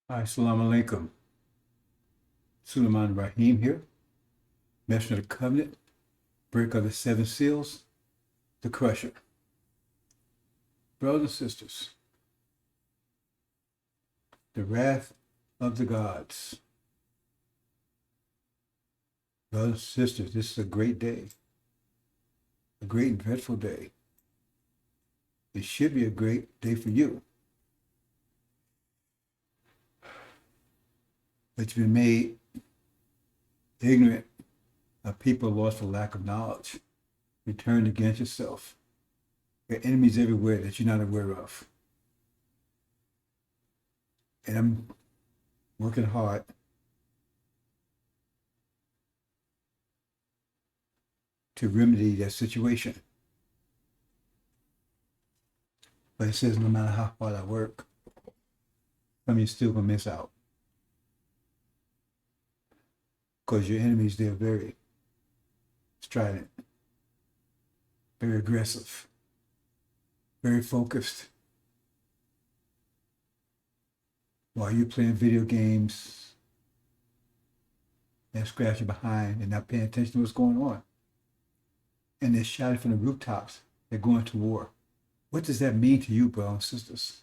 Hi, Assalamu alaikum. Sulaiman Rahim here, Messenger of the Covenant, Breaker of the Seven Seals, the Crusher. Brothers and sisters, the wrath of the gods. Brothers and sisters, this is a great day, a great and dreadful day. It should be a great day for you, but you've been made ignorant of people lost for lack of knowledge. You turned against yourself. There are enemies everywhere that you're not aware of. And I'm working hard to remedy that situation. But it says no matter how hard I work, some of you still gonna miss out. Because your enemies, they're very strident, very aggressive, very focused. While you're playing video games and scratching behind and not paying attention to what's going on. And they're shouting from the rooftops, they're going to war. What does that mean to you, brothers and sisters?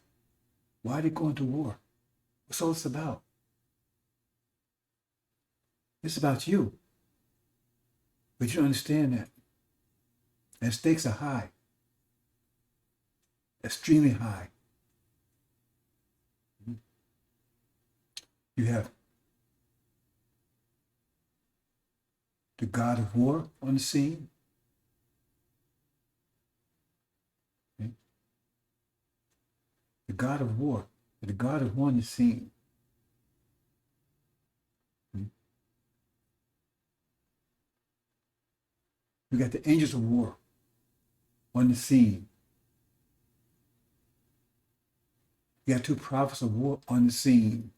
Why are they going to war? What's all this about? It's about you. But you don't understand that. And stakes are high, extremely high. You have the God of war on the scene. Okay? The God of war, the God of war on the scene. Okay? You got the angels of war on the scene. You got two prophets of war on the scene.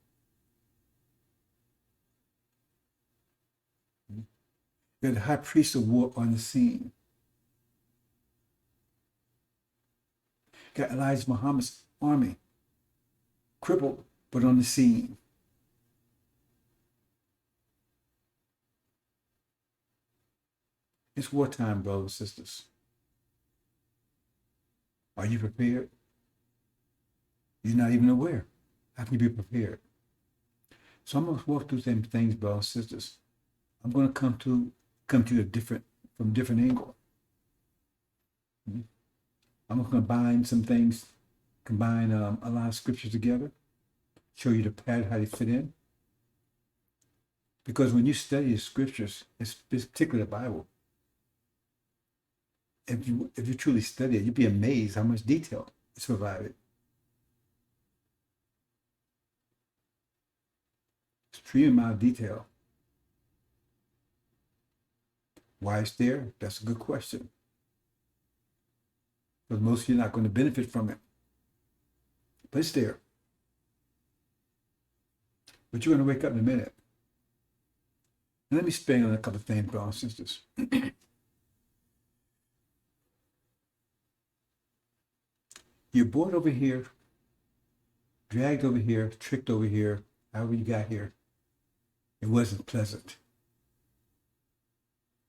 You got the high priest of war on the scene. You got Elijah Muhammad's army, crippled, but on the scene. It's wartime, brothers and sisters. Are you prepared? You're not even aware. How can you be prepared? So I'm going to walk through some things, brothers and sisters. I'm going to come to you from a different angle. I'm going to combine some things, combine a lot of scriptures together, show you the pattern, how they fit in. Because when you study the scriptures, particularly the Bible, if you truly study it, you'd be amazed how much detail is provided. Extreme amount of detail. Why it's there? That's a good question. Because most of you are not going to benefit from it. But it's there. But you're going to wake up in a minute. And let me expand on a couple of things, brothers and sisters. You're brought over here, dragged over here, tricked over here, however you got here. It wasn't pleasant.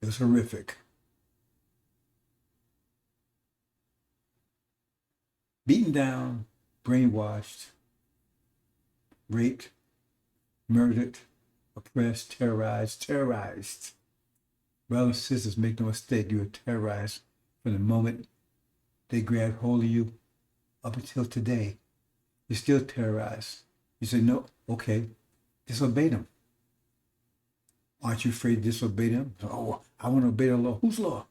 It was horrific. Beaten down, brainwashed, raped, murdered, oppressed, terrorized. Brothers and sisters, make no mistake, you were terrorized from the moment they grabbed hold of you up until today. You're still terrorized. You say, no, okay, disobey them. Aren't you afraid to disobey them? Oh, I want to obey the law. Whose law?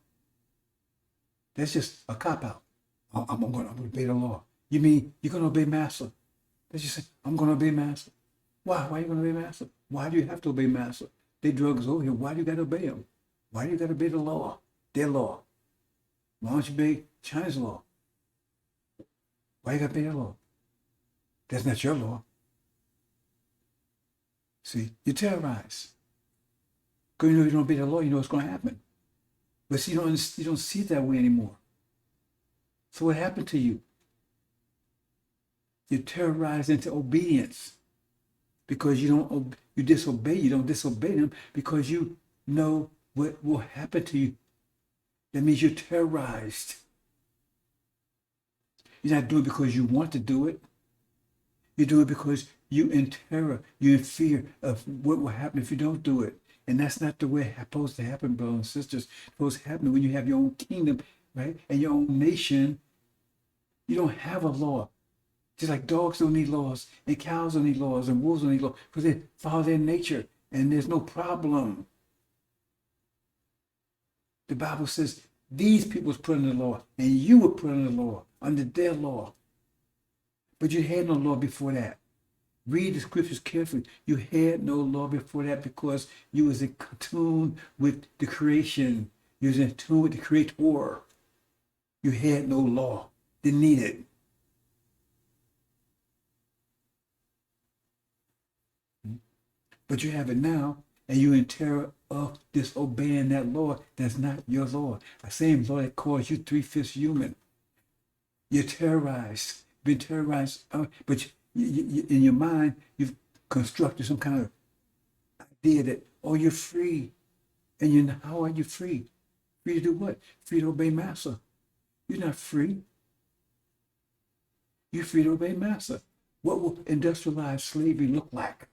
That's just a cop-out. I'm going to obey the law. You mean you're going to obey Master? They just say, I'm going to obey Master. Why? Why are you going to obey Master? Why do you have to obey Master? They drug us over here. Why do you got to obey them? Why do you got to obey the law? Their law. Why don't you obey China's law? Why you got to obey their law? That's not your law. See, you're terrorized. Because you know you don't obey the law, you know what's going to happen. But see, you don't see it that way anymore. So what happened to you? You're terrorized into obedience. because you disobey. You don't disobey them because you know what will happen to you. That means you're terrorized. You're not doing it because you want to do it. You do it because you in terror. You're in fear of what will happen if you don't do it. And that's not the way it's supposed to happen, brothers and sisters. It's supposed to happen when you have your own kingdom, right? And your own nation. You don't have a law. Just like dogs don't need laws, and cows don't need laws, and wolves don't need laws, because they follow their nature, and there's no problem. The Bible says these people was put under the law, and you were put under the law, under their law. But you had no law before that. Read the scriptures carefully. You had no law before that because you was in tune with the creation. You was in tune with the Creator. You had no law. Didn't need it. But you have it now, and you're in terror of disobeying that law. That's not your law. The same law that calls you 3/5 human. You're terrorized. Been terrorized, but you, in your mind, you've constructed some kind of idea that, oh, you're free. And how are you free? Free to do what? Free to obey Master. You're not free. You're free to obey Master. What will industrialized slavery look like?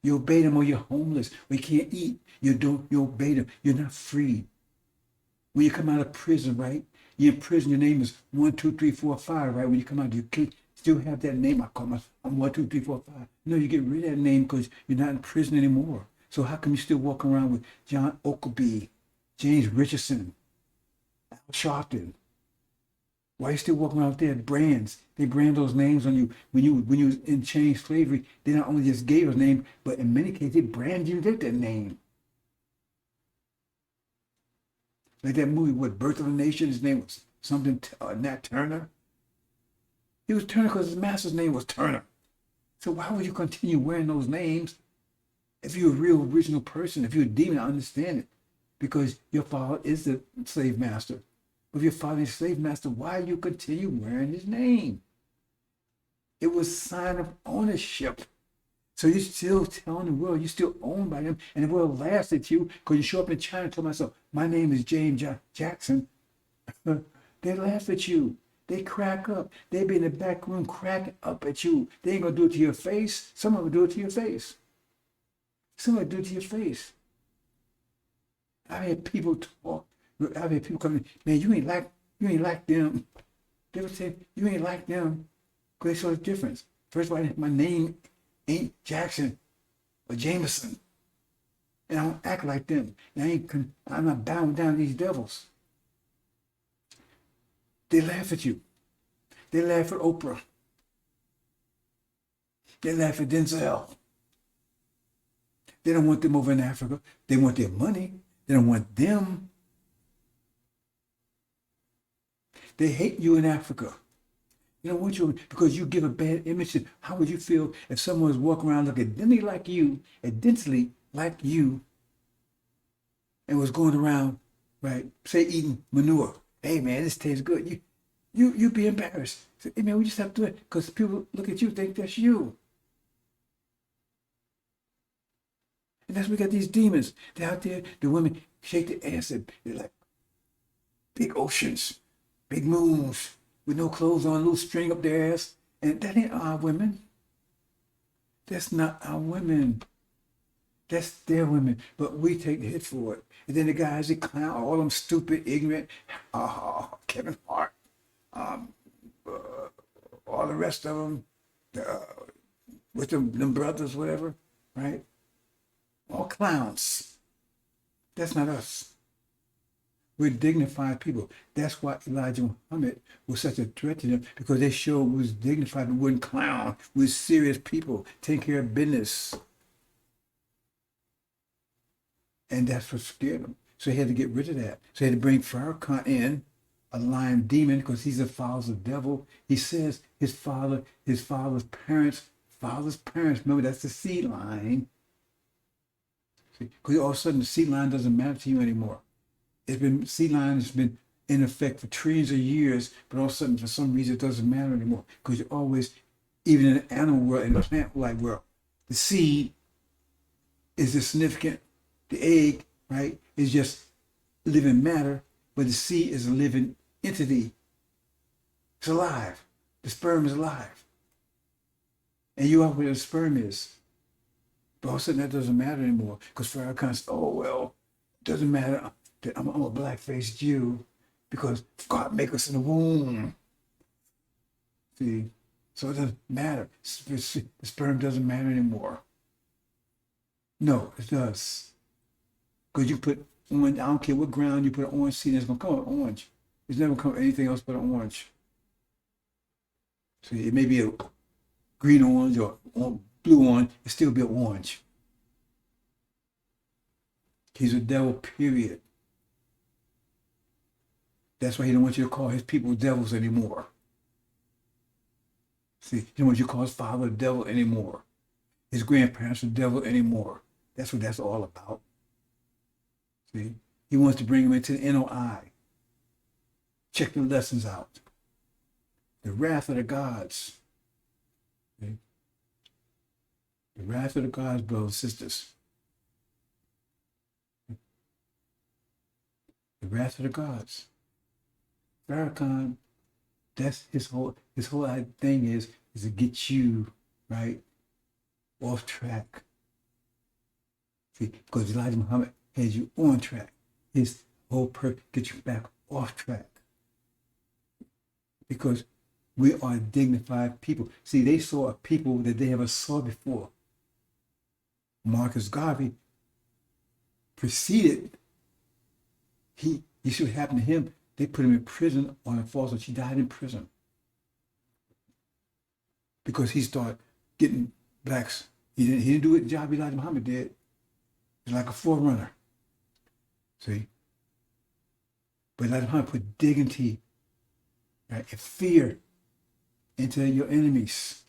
You obey them or you're homeless, or you can't eat. You obey them. You're not free. When you come out of prison, right? You're in prison, your name is 1, 2, 3, 4, 5, right? When you come out, you can't still have that name. I call myself, I'm 1, 2, 3, 4, 5. No, you get rid of that name because you're not in prison anymore. So how come you still walk around with John Oakleby, James Richardson, Al Sharpton? Why are you still walking around with their brands? They brand those names on you. When you was in chain slavery, they not only just gave a name, but in many cases they brand you with that name. Like that movie, what, Birth of a Nation? His name was something, Nat Turner. He was Turner because his master's name was Turner. So why would you continue wearing those names if you're a real original person? If you're a demon, I understand it. Because your father is the slave master. If your father is slave master, why you continue wearing his name? It was a sign of ownership. So you're still telling the world you're still owned by them, and the world laughs at you because you show up in China and tell myself, my name is James Jackson. They laugh at you. They crack up. They be in the back room cracking up at you. They ain't gonna do it to your face. Some of them do it to your face. Some of them do it to your face. I've had people talk. I've had people come in, man, you ain't like them. They would say, you ain't like them because they saw the difference. First of all, my name ain't Jackson or Jameson. And I don't act like them. And I'm not bowing down to these devils. They laugh at you. They laugh at Oprah. They laugh at Denzel. They don't want them over in Africa. They want their money. They don't want them. They hate you in Africa. You don't want you because you give a bad image. How would you feel if someone was walking around looking identically like you, and was going around, right? Say eating manure. Hey man, this tastes good. You'd be embarrassed. Say, hey man, we just have to do it because people look at you, think that's you. And that's why we got these demons. They're out there. The women shake their ass and they're like big oceans, big moons, with no clothes on, a little string up their ass. And that ain't our women. That's not our women. That's their women. But we take the hit for it. And then the guys that clown, all them stupid, ignorant, Kevin Hart, all the rest of them, with them brothers, whatever, right? All clowns. That's not us. We're dignified people. That's why Elijah Muhammad was such a threat to them, because they showed we was dignified and wouldn't clown. We was serious people, take care of business. And that's what scared him. So he had to get rid of that. So he had to bring Farrakhan in, a lying demon, because he's a father of the devil. He says his father's parents, remember that's the seed line. Because all of a sudden the seed line doesn't matter to you anymore. Seed line has been in effect for trillions of years, but all of a sudden for some reason it doesn't matter anymore because you're always even in the animal world and the plant life world. The seed is insignificant. The egg, right, is just living matter, but the seed is a living entity. It's alive. The sperm is alive. And you are where the sperm is. But all of a sudden that doesn't matter anymore. Because Farrakhan says, oh, well, it doesn't matter that I'm a black-faced Jew because God made us in the womb. See? So it doesn't matter. The sperm doesn't matter anymore. No, it does. Because you put orange, I don't care what ground you put an orange seed, it's going to come an orange. It's never come anything else but an orange. So it may be a green orange or blue orange, it still be an orange. He's a devil, period. That's why he don't want you to call his people devils anymore. See, he don't want you to call his father a devil anymore. His grandparents a devil anymore. That's what that's all about. See, he wants to bring him into the NOI. Check the lessons out. The wrath of the gods. See? The wrath of the gods, brothers and sisters. The wrath of the gods. Farrakhan, that's his whole thing is to get you, right, off track. See, because Elijah Muhammad had you on track. His whole purpose, get you back off track. Because we are dignified people. See, they saw a people that they never saw before. Marcus Garvey preceded, you see what happened to him? They put him in prison on a false charge. He died in prison. Because he started getting blacks. He didn't do the job Elijah Muhammad did. He's like a forerunner. See? But Elijah Muhammad put dignity, right, and fear into your enemies.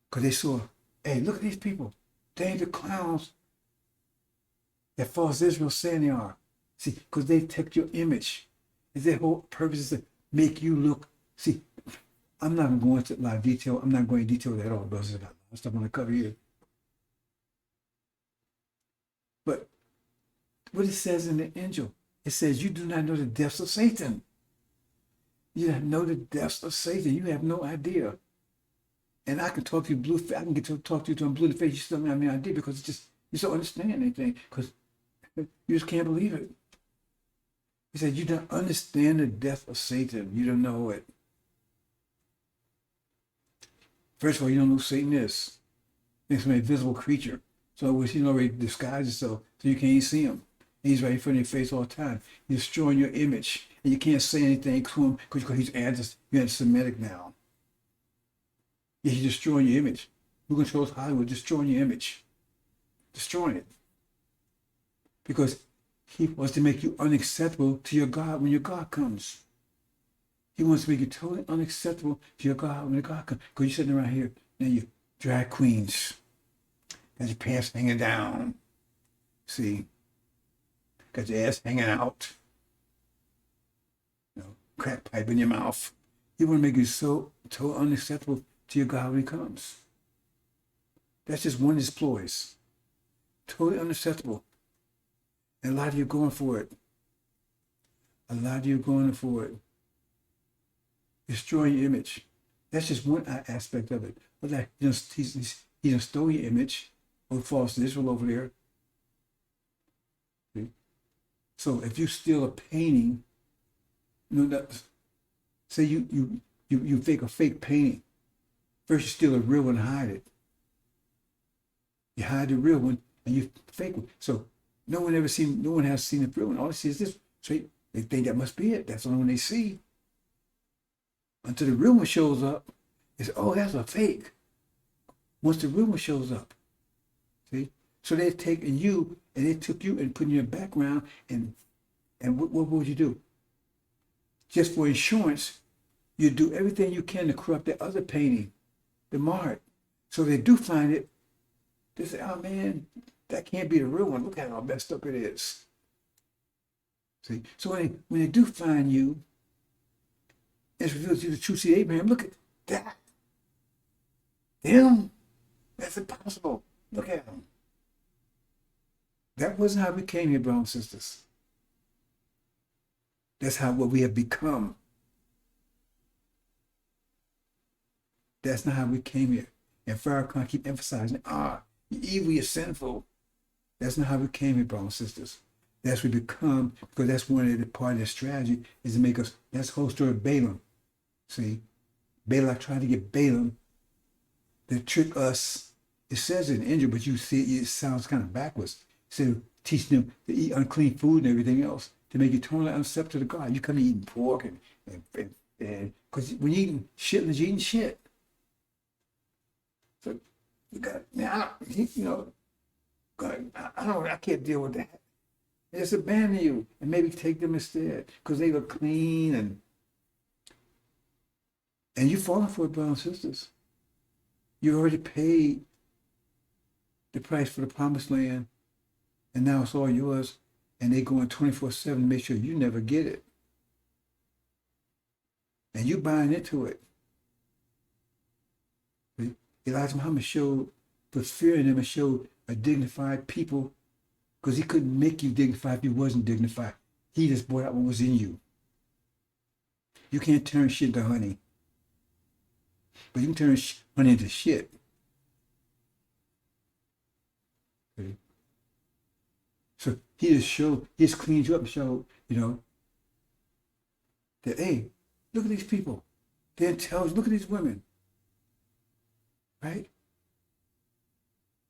Because they saw, hey, look at these people. They ain't the clowns that false Israel saying they are. See, because they take your image. Their whole purpose is to make you look. See, I'm not going to go into a lot of detail. I'm not going into detail at all, brothers. There's a lot of stuff I'm going to cover here. But what it says in the angel, it says, you do not know the depths of Satan. You don't know the depths of Satan. You have no idea. And I can talk to you blue. I can get to talk to you to blue in the face. You still don't have any idea because it's just you don't understand anything because you just can't believe it. He said, you don't understand the depth of Satan. You don't know it. First of all, you don't know who Satan is. He's an invisible creature. So he's already disguised himself so you can't see him. And he's right in front of your face all the time. He's destroying your image. And you can't say anything to him because he's anti-Semitic now. Yeah, he's destroying your image. Who controls Hollywood? Destroying your image. Destroying it. Because he wants to make you unacceptable to your God when your God comes. He wants to make you totally unacceptable to your God when your God comes. Because you're sitting around here, now you drag queens. Got your pants hanging down. See? Got your ass hanging out. You know, crack pipe in your mouth. He want to make you so totally unacceptable to your God when he comes. That's just one of his ploys. Totally unacceptable. And a lot of you are going for it. A lot of you are going for it. Destroying your image. That's just one aspect of it. But like, he done stole your image with false Israel over there. See? So if you steal a painting, you know that, say you fake a fake painting. First you steal a real one and hide it. You hide the real one and you fake one. So no one has seen the real one. All they see is this. So they think that must be it. That's the only one they see. Until the real one shows up, they say, oh, that's a fake. Once the real one shows up. See? So they're taking you and they took you and put you in the background and what would you do? Just for insurance, you do everything you can to corrupt that other painting, the mar it. So they do find it, they say, oh man, that can't be the real one. Look at how messed up it is. See? So when they do find you, it's revealed to you the true seed of Abraham. Look at that. Them? That's impossible. Look at them. That wasn't how we came here, brothers and sisters. That's how what we have become. That's not how we came here. And Farrakhan keep emphasizing, you're evil, you're sinful. That's not how we came here, brothers and sisters. That's what we become, because that's one of the part of the strategy is to make us, that's the whole story of Balaam. See, Balak tried to get Balaam to trick us. It says it in India, but you see it sounds kind of backwards. Instead of teaching them to eat unclean food and everything else, to make you totally unacceptable to God. You come eating pork and because when you're eating shit, you're eating shit. So you got, man, I can't deal with that. Just abandon you and maybe take them instead because they look clean and you falling for it, brothers and sisters. You already paid the price for the promised land, and now it's all yours, and they going 24/7 to make sure you never get it. And you buying into it. Elijah Muhammad put fear in them and showed a dignified people, because he couldn't make you dignified if you wasn't dignified. He just brought out what was in you. You can't turn shit into honey, but you can turn honey into shit. Okay. So he just cleaned you up and showed, that, hey, look at these people. They're intelligent. Look at these women. Right?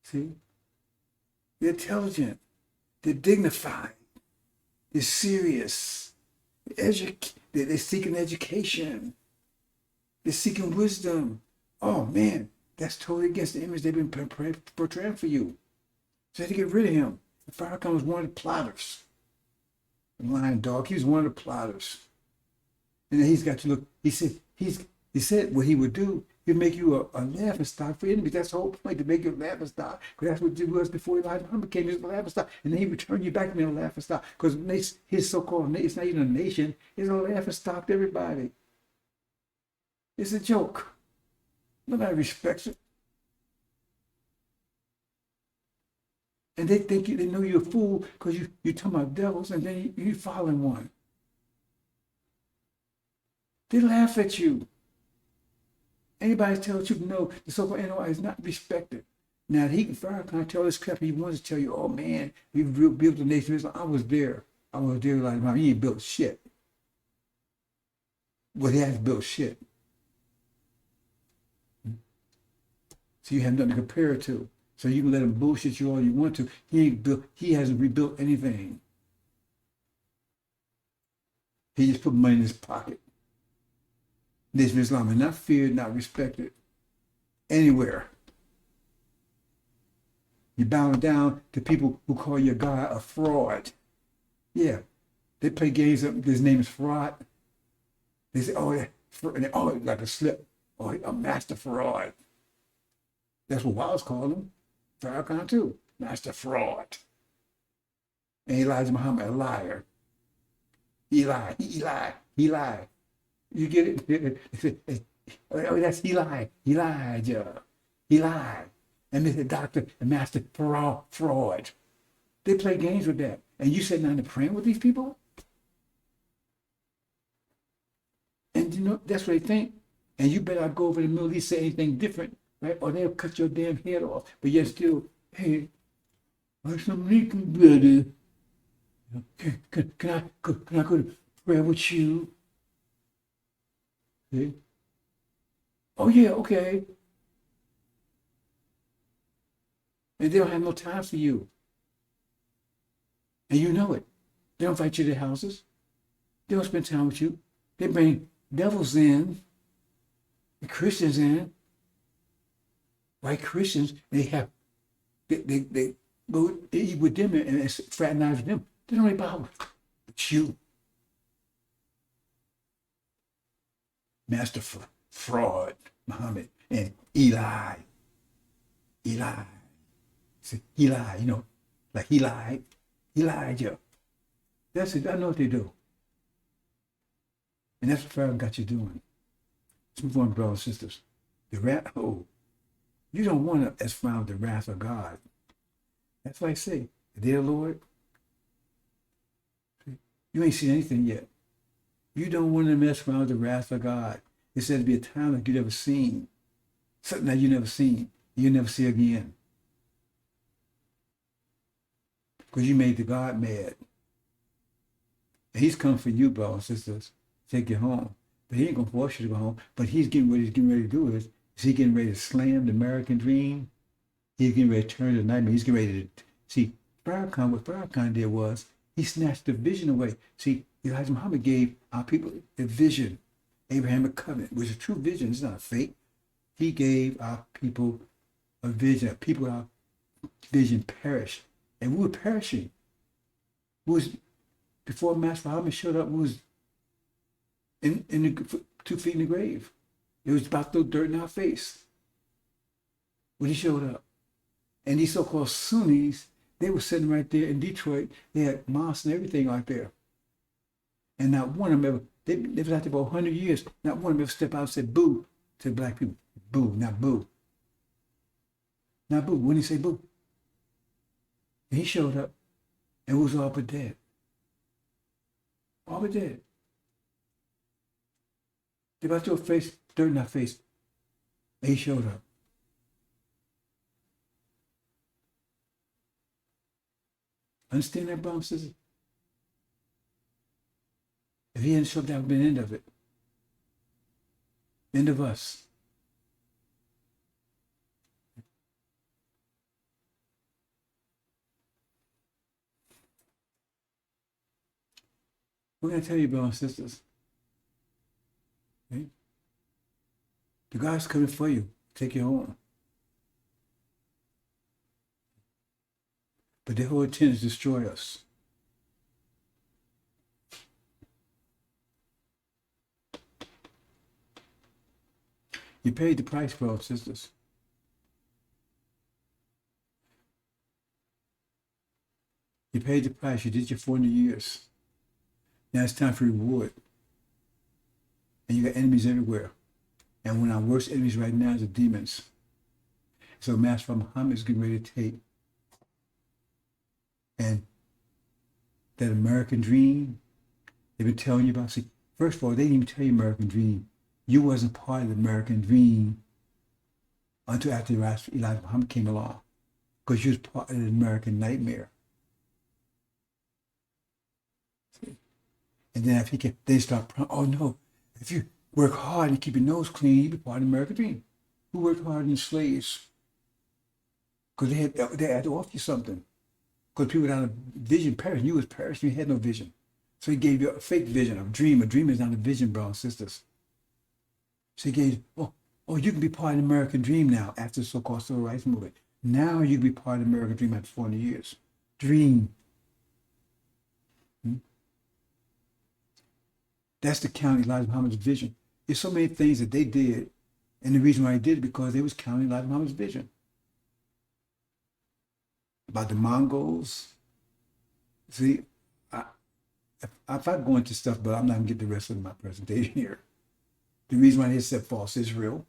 See? They're intelligent. They're dignified. They're serious. They're seeking education. They're seeking wisdom. Oh, man, that's totally against the image they've been portraying for you. So they had to get rid of him. And Farrakhan was one of the plotters. The lion dog, he was one of the plotters. And then he's got to look, he said what he would do, he'd make you a laughing stock for enemies. That's the whole point, to make you a laughing stock. Because that's what it was before Elijah Muhammad became a laughing stock. And then he would turn you back to being a laughing stock. Because his so-called nation, it's not even a nation, it's a laughing stock to everybody. It's a joke. Nobody respects it. And they think they know you're a fool because you're talking about devils, and then you following one. They laugh at you. Anybody tells you no, the so-called NOI is not respected. Now Farrakhan tell this crap, he wants to tell you, oh man, we built the nation of Islam. I was there like, he ain't built shit. Well, he hasn't built shit. So you have nothing to compare it to. So you can let him bullshit you all you want to. He hasn't rebuilt anything. He just put money in his pocket. Nation of Islam is not feared, not respected anywhere. You're bowing down to people who call your God a fraud. Yeah, they play games up. His name is fraud. They say, like a slip. Oh, a master fraud. That's what Wallace called him. Farrakhan too. Master fraud. And Elijah Muhammad, a liar. He lied. You get it? Oh, that's he lied. Elijah. He lied. And Mr. Doctor and Master fraud. They play games with that. And you sitting down and praying with these people? And that's what they think. And you better not go over to the Middle East, say anything different, right? Or they'll cut your damn head off. But yet still, hey, what's some leaking, brother? Can I go to prayer with you? Okay. Oh yeah, okay. And they don't have no time for you. And you know it. They don't invite you to their houses. They don't spend time with you. They bring devils in, the Christians in, white Christians. They go eat with them and fraternize with them. They don't really bother with you. Master fraud, Muhammad, and Eli. See, Eli, like he lied. Elijah. That's it. I know what they do. And that's what Pharaoh got you doing. Let's move on, brothers and sisters. You don't want to expound the wrath of God. That's why I say, dear Lord, you ain't seen anything yet. You don't want to mess around with the wrath of God. It said to be a time like you never seen. Something that you never seen. You never see again. Because you made the God mad. And he's come for you, brothers and sisters, to take you home. But he ain't going to force you to go home. But what he's getting ready to do is he getting ready to slam the American dream. He's getting ready to turn the nightmare. He's getting ready to, see, what Farrakhan did was, he snatched the vision away. See, Elijah Muhammad gave our people a vision, Abrahamic covenant, which is a true vision. It's not a fake. He gave our people a vision. People, our vision perished. And we were perishing. We was, before Master Muhammad showed up, we was in the 2 feet in the grave. It was about to throw dirt in our face when he showed up. And these so-called Sunnis, they were sitting right there in Detroit. They had mosques and everything out there. And not one of them ever, they was out there for 100 years. Not one of them ever stepped out and said boo to black people. Boo, not boo. Not boo. When he say boo? And he showed up and we was all but dead. All but dead. They about to throw dirt in our face. And he showed up. Understand that, brothers and sisters? If he hadn't showed up, that would have been the end of it. End of us. We're going to tell you, brothers and sisters. Okay? The God's coming for you. Take you home. But their whole intent is to destroy us. You paid the price, brothers and sisters. You paid the price. You did your 400 years. Now it's time for reward. And you got enemies everywhere. And one of our worst enemies right now is the demons. So Master Muhammad is getting ready to take. And that American dream, they've been telling you about. See, first of all, they didn't even tell you American dream. You wasn't part of the American dream until after Elijah Muhammad came along. Because you was part of the American nightmare. See? And then after they start, oh no, if you work hard and keep your nose clean, you be part of the American dream. Who worked hard in slaves? Because they had to offer you something. Because people without a vision perish. You was perishing, you had no vision. So he gave you a fake vision, a dream. A dream is not a vision, brothers and sisters. So he gave, oh, you can be part of the American dream now after the so-called civil rights movement. Now you can be part of the American dream after 400 years. Dream. That's the counting Elijah Muhammad's vision. There's so many things that they did, and the reason why they did it because they was counting Elijah Muhammad's vision. About the Mongols. See, if I go into stuff, but I'm not going to get the rest of my presentation here. The reason why they said false Israel.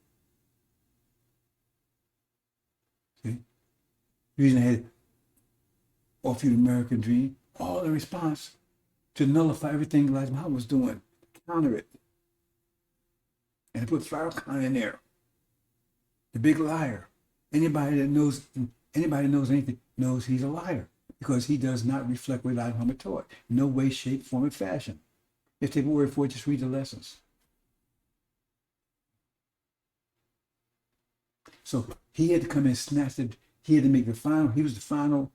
See? The reason I had offered you the American dream, all in response to nullify everything Elijah Muhammad was doing, counter it. And put Farrakhan in there. The big liar. Anybody that knows anything knows he's a liar because he does not reflect what Elijah Muhammad taught. No way, shape, form, and fashion. If they were word for it, just read the lessons. So he had to come and snatch it. He had to make the final. He was the final,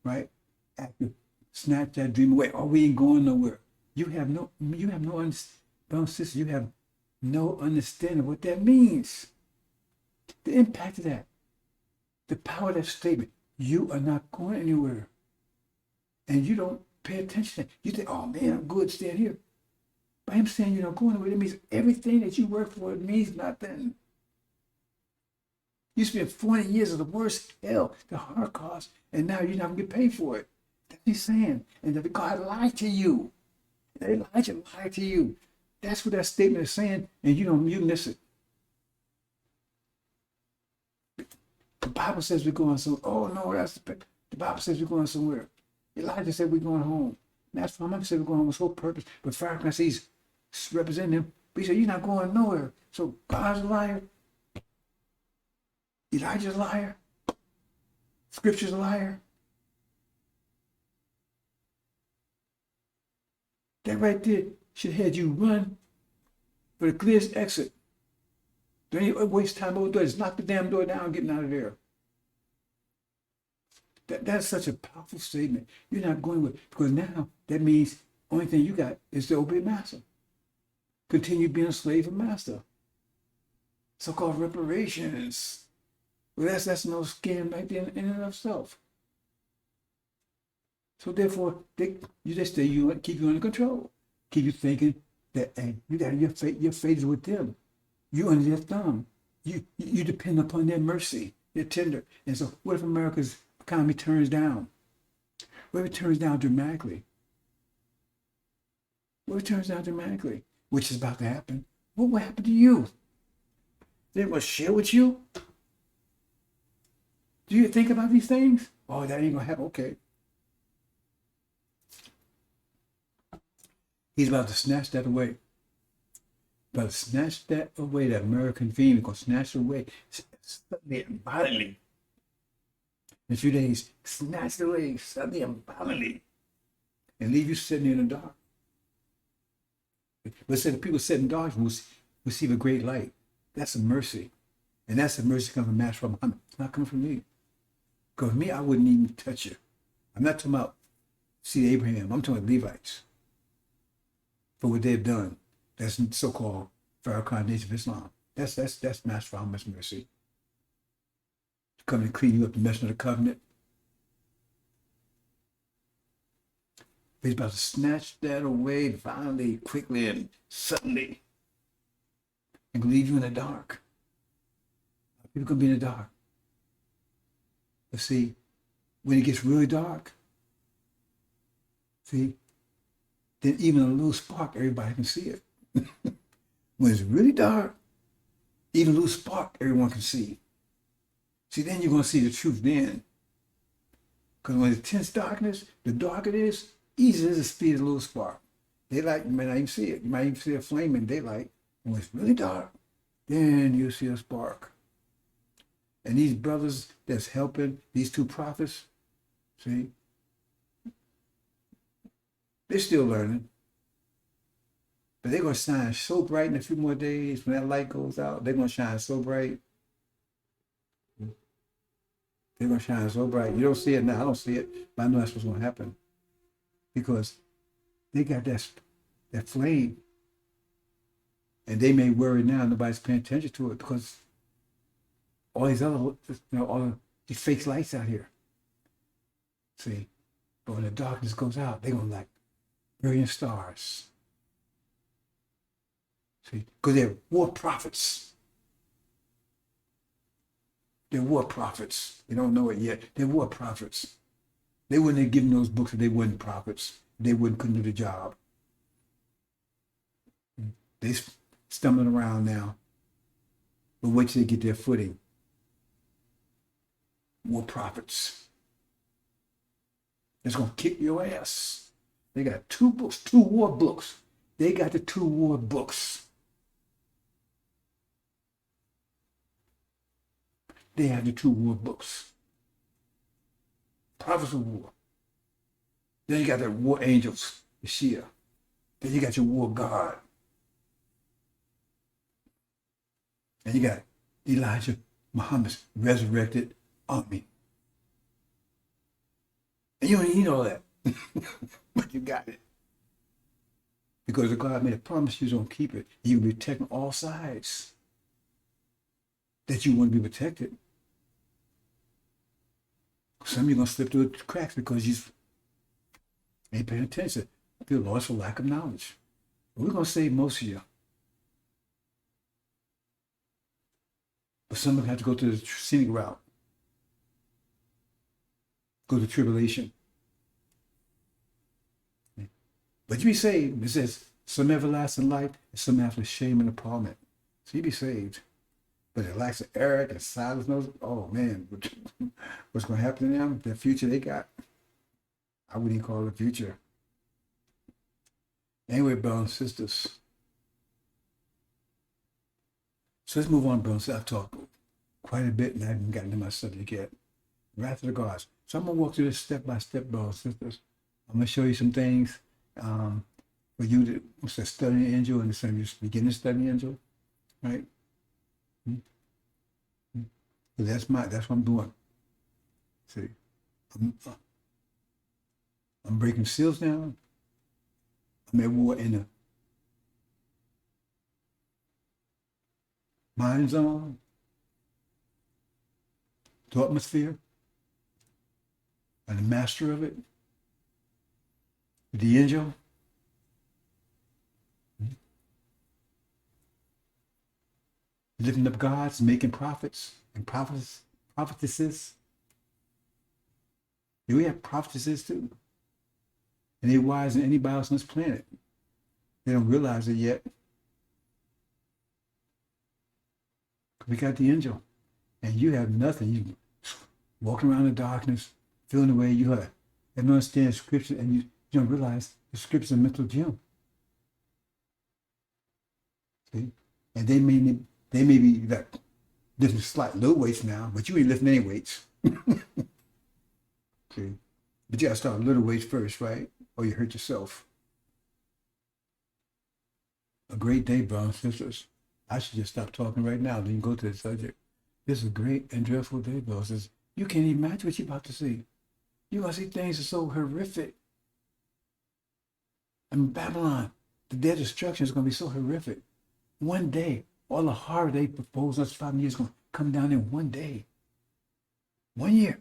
right? Actor. Snatch that dream away. Oh, we ain't going nowhere. You have no sister, you have no understanding of what that means. The impact of that. The power of that statement. You are not going anywhere. And you don't pay attention to that. You think, oh man, I'm good staying here. By him saying you're not going anywhere, that means everything that you work for means nothing. You spent 40 years of the worst hell, the Holocaust, and now you're not going to get paid for it. That's what he's saying. And that God lied to you. Elijah lied to you. That's what that statement is saying, and you miss it. Bible says we're going somewhere. Oh no, the Bible says we're going somewhere. Elijah said we're going home. That's why Mama said we're going home with whole purpose. But Farrakhan says he's representing him. But he said, you're not going nowhere. So God's a liar. Elijah's a liar. Scripture's a liar. That right there should have had you run for the clearest exit. Don't you waste time over there. Just knock the damn door down and getting out of there. That's such a powerful statement. You're not going with, because now that means only thing you got is to obey master. Continue being a slave of master. So-called reparations. Well, that's no scam right there in and of itself. So therefore, you just stay, keep you under control. Keep you thinking that, hey, you got your faith is with them. You under their thumb. You depend upon their mercy, their tender. And so what if America's economy turns down? What if it turns down dramatically? What if it turns down dramatically? Which is about to happen. What will happen to you? They will share with you? Do you think about these things? Oh, that ain't gonna happen. Okay. He's about to snatch that away. About to snatch that away, that American dream. He's gonna snatch it away. Suddenly and violently. In a few days, snatch it away suddenly and violently. And leave you sitting in the dark. But said the people sitting in the dark will receive a great light. That's a mercy. And that's a mercy coming from Master Muhammad. It's not coming from me. Because me, I wouldn't even touch you. I'm not talking about seed Abraham. I'm talking about Levites. For what they've done. That's so-called Farrakhan Nation of Islam. That's Master Muhammad's mercy. To come and clean you up, the messenger of the covenant. But he's about to snatch that away violently, quickly, and suddenly. And leave you in the dark. People can be in the dark. But see, when it gets really dark, see, then even a little spark, everybody can see it. When it's really dark, even a little spark, everyone can see. See, then you're going to see the truth then. Because when it's intense darkness, the darker it is, easy as to see a little spark. Daylight, you might not even see it. You might even see a flame in daylight. When it's really dark, then you'll see a spark. And these brothers that's helping these two prophets, see, they're still learning. But they're going to shine so bright in a few more days. When that light goes out, they're going to shine so bright. They're going to shine so bright. You don't see it now. I don't see it. But I know that's what's going to happen. Because they got that flame. And they may worry now nobody's paying attention to it because all these other, all these fake lights out here. See? But when the darkness goes out, they're going to like brilliant stars. See? Because they're war prophets. They're war prophets. They don't know it yet. They're war prophets. They wouldn't have given those books if they weren't prophets. They couldn't do the job. They stumbling around now. But wait till they get their footing. War prophets. That's going to kick your ass. They got 2 books, 2 war books. They got the 2 war books. They have the 2 war books. Prophets of war. Then you got the war angels, the Shia. Then you got your war God. And you got Elijah Muhammad's resurrected army. And you don't need all that. But you got it. Because if God made a promise, you don't keep it. You will be protecting all sides that you want to be protected. Some of you are going to slip through the cracks because you ain't paying attention. You're lost for lack of knowledge. But we're going to save most of you. But some of them have to go to the scenic route. Go to tribulation. But you be saved. It says some everlasting life and some after shame and appallment. So you be saved. But the likes of Eric and Silas knows, oh man, what's going to happen to them? The future they got, I wouldn't even call it a future. Anyway, brothers and sisters. So let's move on, brothers. I've talked quite a bit and I haven't gotten to my subject yet. Wrath of the gods. So I'm going to walk through this step by step, brothers and sisters. I'm going to show you some things for you to study an angel and some of you begin to study angel, right? So that's what I'm doing. See, I'm breaking seals down. I'm at war in the mind zone, the atmosphere, and the master of it, the angel. Lifting up gods, making prophets and prophetesses. Yeah, we have prophetesses too. And they're wiser than anybody else on this planet. They don't realize it yet. We got the angel. And you have nothing. You walking around in darkness, feeling the way you are. And don't understand scripture, and you don't realize the scripture's a mental gym. See? And they may be like lifting slight low weights now, but you ain't lifting any weights. See? But you gotta start with little weights first, right? Or you hurt yourself. A great day, brothers and sisters. I should just stop talking right now, then you go to the subject. This is a great and dreadful day, brothers and sisters. You can't even imagine what you're about to see. You're gonna see things that are so horrific. I mean, Babylon, their destruction is gonna be so horrific. One day, all the horror they proposed us 5 years is gonna come down in one day. 1 year.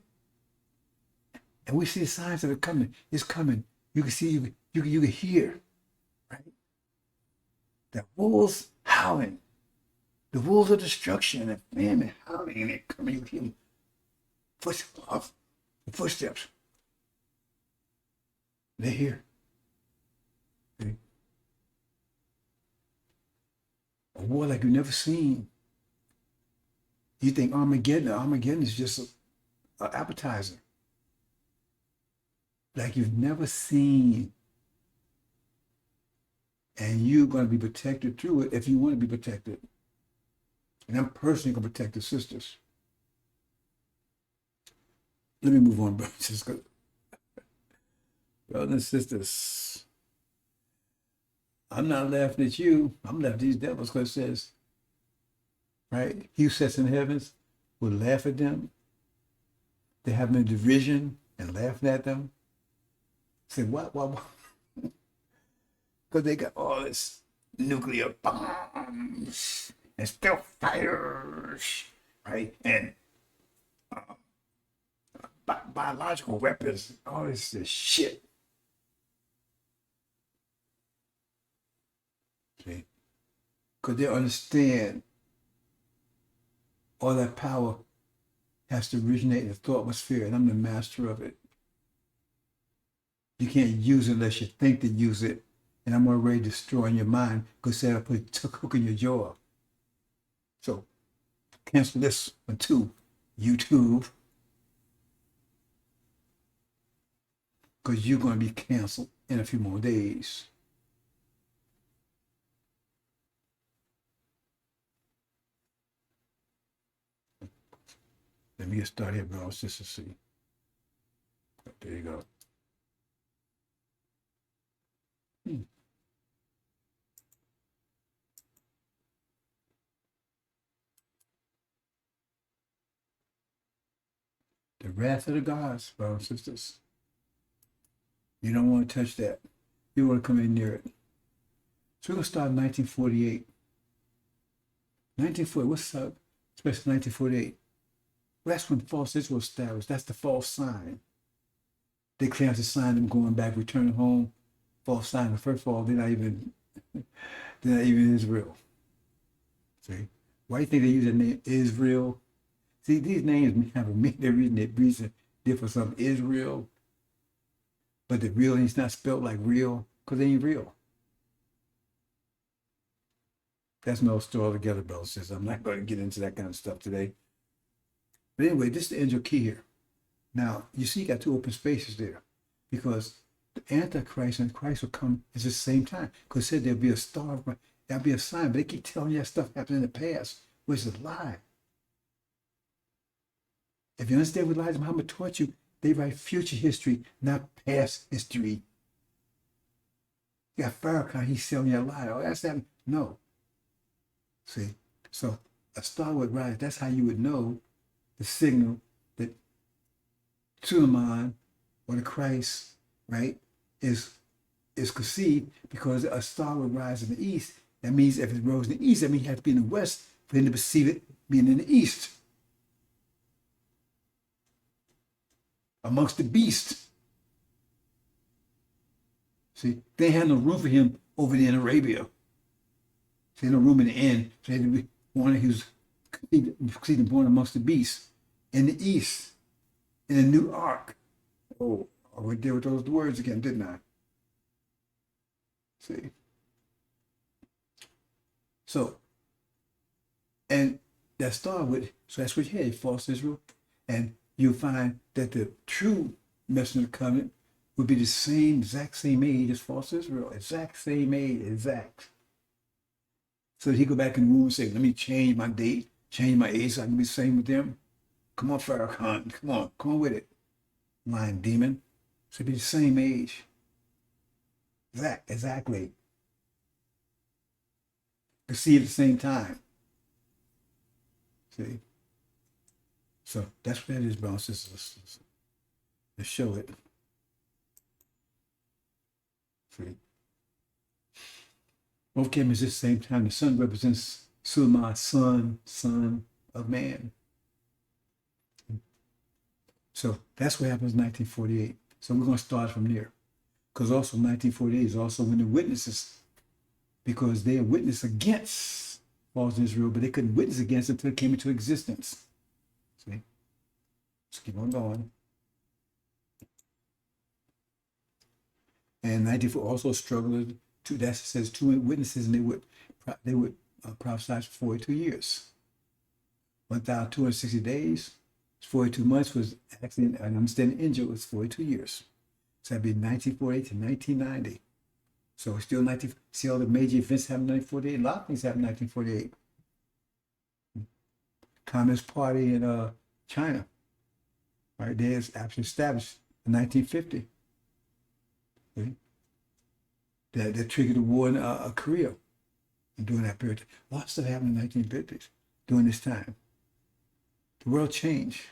And we see the signs of it coming. It's coming. You can see, you can hear, right? The wolves howling. The wolves of destruction and famine howling, and they're coming. You hear them footsteps. They're here. See? A war like you've never seen. You think Armageddon is just an appetizer. Like you've never seen. And you're going to be protected through it if you want to be protected. And I'm personally going to protect the sisters. Let me move on, brothers and sisters. I'm not laughing at you. I'm laughing at these devils because it says, right? He who sits in the heavens will laugh at them. They have them in derision and laughing at them. Say, what? Because they got all this nuclear bombs and stealth fighters, right? And biological weapons, all this shit. See? Because they understand all that power has to originate in the thought atmosphere, and I'm the master of it. You can't use it unless you think to use it. And I'm already destroying your mind because said I put a hook in your jaw. So cancel this one too, YouTube. Because you're going to be canceled in a few more days. Let me get started here, bro. Just to see. There you go. The wrath of the gods, brothers and sisters. You don't want to touch that. You want to come in near it. So we're going to start in 1948. 1940, what's up? Especially 1948. Well, that's when false Israel was established. That's the false sign. They claim it's a sign of them going back, returning home. False sign. First of all, they're not even Israel. See? Why do you think they use the name Israel? See, these names have a reason they're for some Israel, but the real is not spelled like real because they ain't real. That's another story altogether, brother. Says I'm not going to get into that kind of stuff today. But anyway, this is the angel key here. Now, you see, you got two open spaces there because the Antichrist and Christ will come at the same time. Because it said there'll be a star, there'll be a sign, but they keep telling you that stuff happened in the past, which is a lie. If you understand what Elijah Muhammad taught you, they write future history, not past history. You got Farrakhan, he's selling you a lie. Oh, that's that. No. See? So a star would rise. That's how you would know the signal that Suleiman or the Christ, right, is conceived, because a star would rise in the east. That means if it rose in the east, that means it had to be in the west for him to perceive it being in the east. Amongst the beasts. See, they had no room for him over there in Arabia. See, no room in the inn. So he was born amongst the beasts in the east, in a new ark. Oh, I went there with those words again, didn't I? See. So, and that star would, so that's what you had, false Israel. And you'll find that the true messenger of the covenant would be the same, exact same age as false Israel. Exact same age, exact. So that he go back in the womb and say, let me change my date, change my age so I can be the same with them. Come on, Farrakhan, come on with it. Lying demon. So be the same age. Exactly. To see at the same time. See? So that's what that is, brothers and sisters. Let's show it. See? Both came at the same time. The sun represents Suleiman, son of man. So that's what happens in 1948. So we're going to start from there. Because also 1948 is also when the witnesses, because they are witness against false Israel, but they couldn't witness against it until it came into existence. See? Let's keep on going. And 1940 also struggled to, that says two witnesses, and they would prophesy for 42 years. 1,260 days. 42 months was actually, an understanding angel was 42 years. So that'd be 1948 to 1990. So it's still see all the major events happened in 1948. A lot of things happened in 1948. Communist Party in China, right? They was actually established in 1950. Okay? That triggered the war in Korea during that period. A lot of stuff happened in the 1950s during this time. The world changed.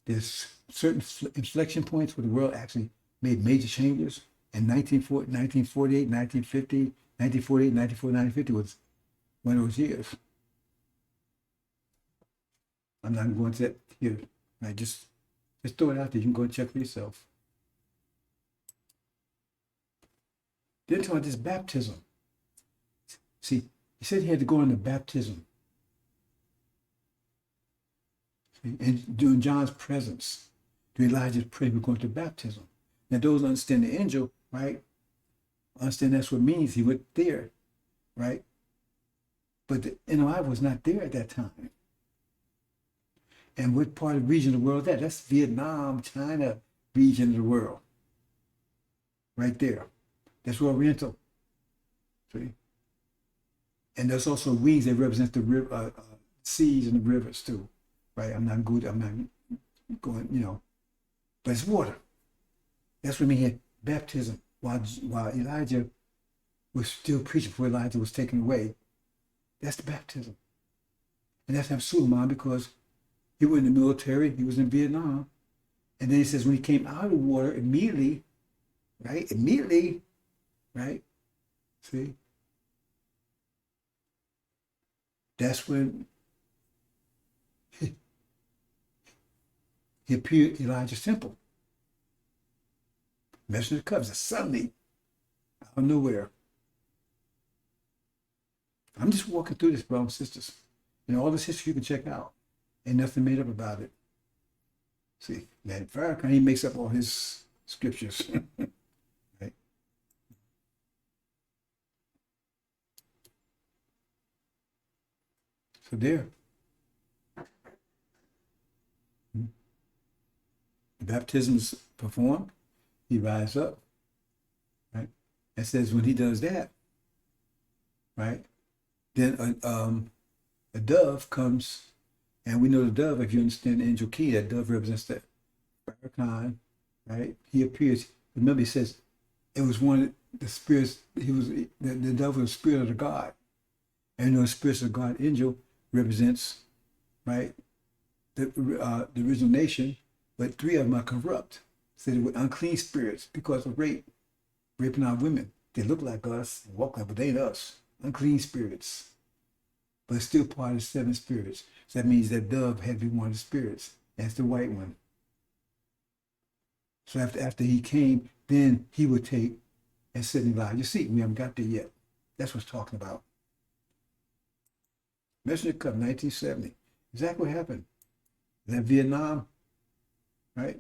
There's certain inflection points where the world actually made major changes. And 1948, 1950, 1948, 1950 was one of those years. I'm not going to that here. I just throw it out there. You can go and check for yourself. Then talking about this baptism. See, he said he had to go into baptism. And during John's presence, during Elijah's prayer, we're going to baptism. Now, those who understand the angel, right, understand that's what it means. He went there, right? But the NOI was not there at that time. And what part of the region of the world is that? That's Vietnam, China region of the world. Right there. That's Oriental. See? And there's also wings that represent the river, seas and the rivers too. Right? I'm not going, but it's water. That's what I mean here, baptism. While Elijah was still preaching before Elijah was taken away, that's the baptism. And that's how Suleiman, because he was in the military, he was in Vietnam. And then he says when he came out of the water, immediately, right? See? That's when he appeared at Elijah's temple. Messenger comes suddenly, out of nowhere. I'm just walking through this, brothers and sisters. All this history you can check out. Ain't nothing made up about it. See, man, Farrakhan, he makes up all his scriptures. Right? So there, the baptism is performed. He rises up, right? It says when he does that, right, then a dove comes, and we know the dove, if you understand the angel key, that dove represents the Farrakhan, right? He appears. Remember, he says it was one of the spirits. He was the dove was the spirit of the God, and you know the spirits of God angel represents, right, the original nation, but three of them are corrupt. So they were unclean spirits because of raping our women. They look like us, walk like, but they ain't us. Unclean spirits, but it's still part of the seven spirits. So that means that dove had to be one of the spirits. That's the white one. So after he came, then he would take and sit in Elijah's seat. We haven't got there yet. That's what it's talking about. Messenger Cup, 1970. Exactly what happened. That Vietnam, right?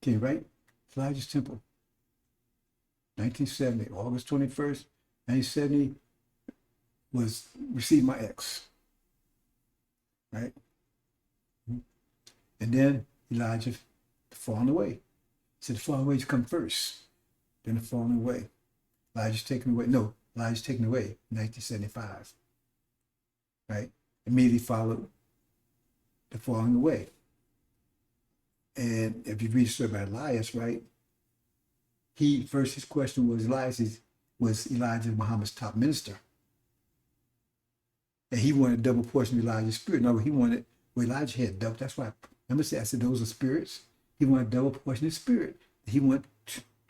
Okay, right? Elijah's Temple. 1970, August 21st, 1970 was Receive My Ex. Right? And then Elijah falling away. He said the falling away come first. Then the falling away. Elijah's taken away. No, Elijah's taken away, 1975. Right? Immediately followed the falling away. And if you read the story about Elias, right? His question was was Elijah Muhammad's top minister. And he wanted a double portion of Elijah's spirit. No, Elijah had double. That's why, remember I said those are spirits. He wanted a double portion of spirit. He wanted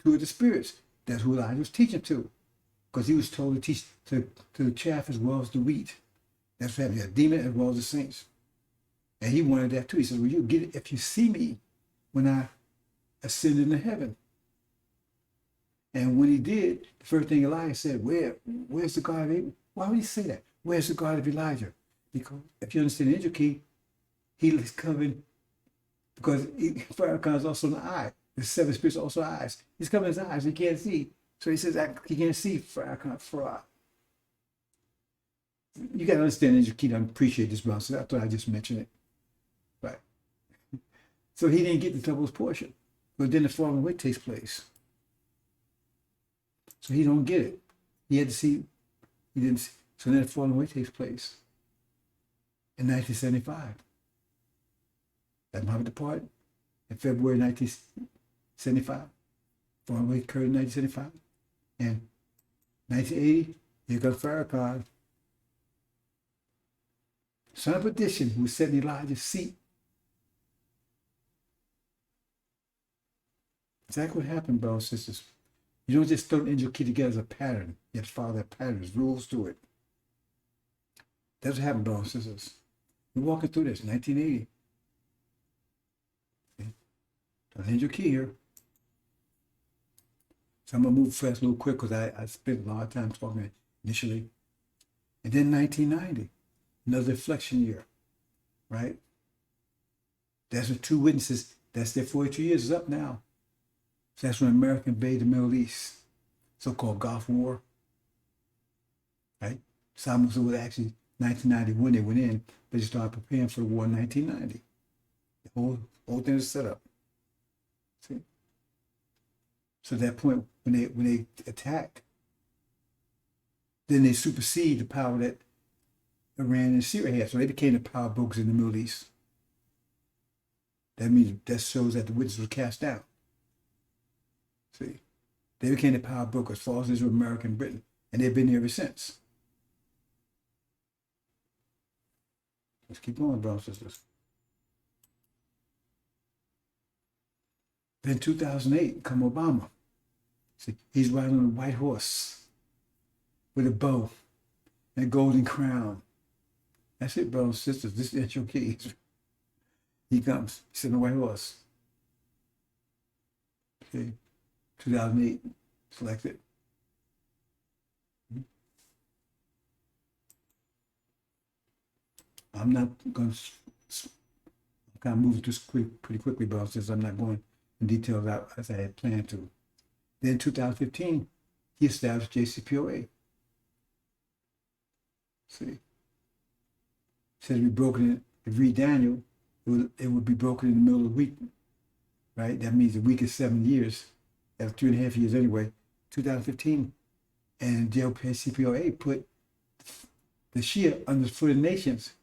two of the spirits. That's who Elijah was teaching to. Because he was told to teach to the chaff as well as the wheat. That's what happened. A demon as well as the saints. And he wanted that too. He said, well, you get it if you see me when I ascend into heaven. And when he did, the first thing Elijah said, where's the God of Abraham? Why would he say that? Where's the God of Elijah? Because if you understand the angel key, he is coming because Farrakhan is also an eye. The seven spirits are also eyes. He's covering his eyes. He can't see. So he says he can't see Farrakhan. You got to understand the angel key to appreciate this, bro. So I thought I just mentioned it. Right. So he didn't get the double portion. But then the falling away takes place. So he don't get it. He had to see. He didn't see. So then the falling away takes place in 1975. That Muhammad departed in February 1975. Falling away occurred in 1975. And 1980, here comes Farrakhan, son of perdition, who was sitting in Elijah's seat. Exactly what happened, brothers and sisters. You don't just throw an angel key together as a pattern. You have to follow that pattern. There's rules to it. That's what happened, brothers and sisters. We're walking through this, 1980. Okay. An angel key here. So I'm going to move fast a little quick because I spent a lot of time talking initially. And then 1990, another inflection year, right? That's when two witnesses, that's their 42 years is up now. So that's when America invaded the Middle East, so-called Gulf War, right? Saddam Hussein was actually 1991 they went in, but they started preparing for the war in 1990. The whole thing was set up. See? So at that point, when they attacked, then they supersede the power that Iran and Syria had. So they became the power brokers in the Middle East. That means that shows that the witnesses were cast down. See, they became the power brokers, false Israel, America, and Britain, and they've been there ever since. Let's keep going, brothers and sisters. Then 2008, come Obama. See, he's riding on a white horse with a bow and a golden crown. That's it, brothers and sisters. This is your key. He comes. He's on a white horse. Okay. 2008, selected. I'm not going to, I'm kind of moving this pretty quickly, but since I'm not going in details out as I had planned to. Then 2015, he established JCPOA. See, it says we broken it. If you read Daniel, it would be broken in the middle of the week, right? That means a week is 7 years. That's 3.5 years anyway. 2015, and JCPOA put the Shia under the foot of the nations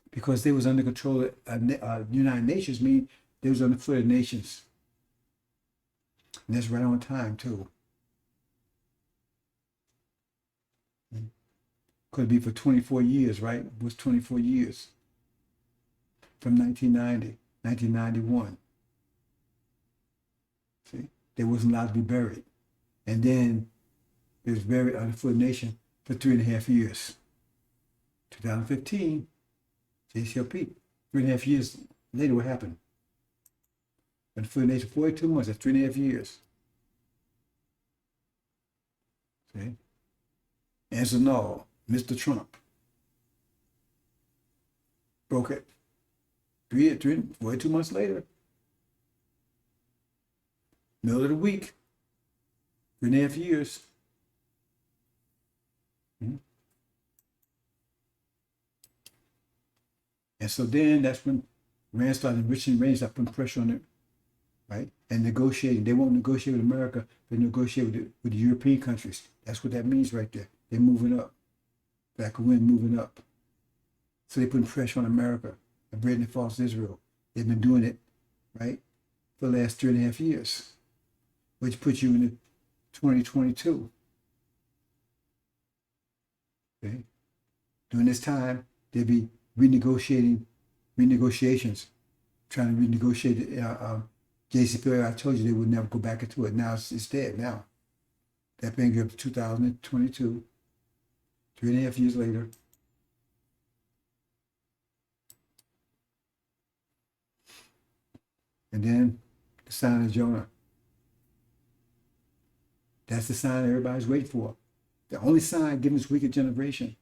because they was under control of United Nations, meaning they was under the foot of the nations. And that's right on time, too. Could be for 24 years, right? It was 24 years from 1990, 1991. See, they wasn't allowed to be buried. And then it was buried under the foot of the nation for 3.5 years. 2015, JCLP. 3.5 years later, what happened? Under the foot of the nation, 42 months, that's 3.5 years. See? Answer no. Mr. Trump broke it 42 months later. Middle of the week. 3.5 years. And so then that's when Rand started enriching Rand, started putting pressure on it, right? And negotiating. They won't negotiate with America, they negotiate with the European countries. That's what that means right there. They're moving up. Black wind moving up. So they're putting pressure on America and Britain and false Israel. They've been doing it, right, for the last 3.5 years, which puts you in 2022. Okay? During this time, they'll be renegotiations, trying to renegotiate JCPOA. I told you they would never go back into it. Now it's dead now. That brings you up to 2022. 3.5 years later. And then the sign of Jonah. That's the sign everybody's waiting for. The only sign given this wicked generation.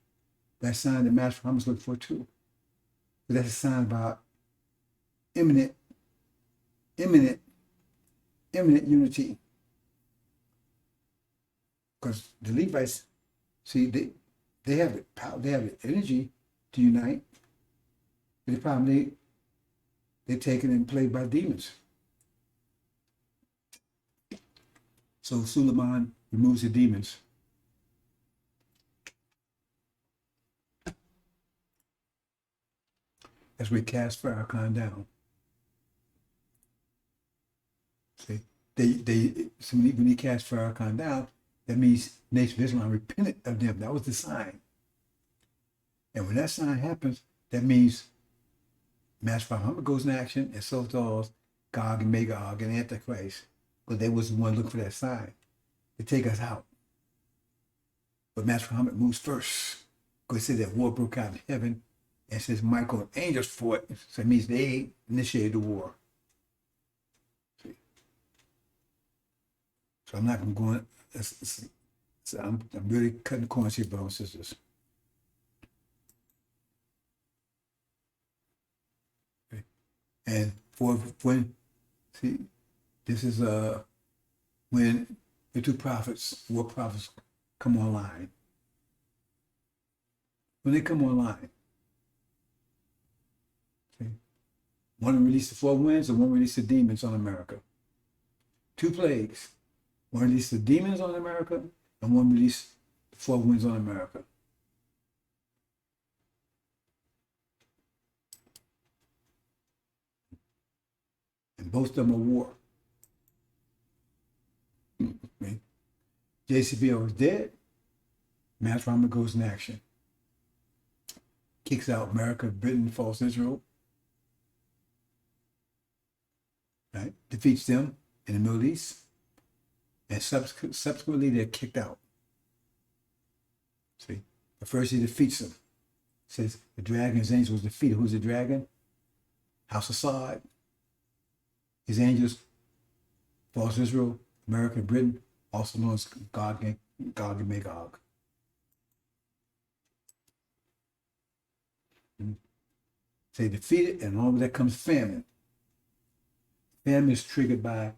That sign that Master Muhammad's looking for too. But that's a sign about imminent unity. Because the Levites, see, they have the power, they have the energy to unite. But the problem, they're taken and plagued by demons. So Suleiman removes the demons. As we cast Farrakhan down. See, so when he cast Farrakhan down, that means Nation of Islam repented of them. That was the sign. And when that sign happens, that means Master Muhammad goes in action, and so does Gog and Magog and Antichrist. But they was the one looking for that sign to take us out. But Master Muhammad moves first. Because it says that war broke out in heaven, and says Michael and angels fought. So it means they initiated the war. See? So I'm not going to go on. So I'm really cutting corners here, brothers and sisters. Okay. And when, see, this is when the two prophets, war prophets, come online. When they come online, see, one released the four winds and one released the demons on America. 2 plagues. One released the demons on America, and one released the 4 winds on America. And both of them are war. Okay. JCPO is dead. Master Muhammad goes in action. Kicks out America, Britain, false Israel. Right? Defeats them in the Middle East. And subsequently, they're kicked out. See? But first, he defeats them. Says the dragon's angel was defeated. Who's the dragon? House of Assad. His angels, false Israel, America, and Britain, also known as Gog and Magog. Say defeated, and along with that comes famine. Famine is triggered by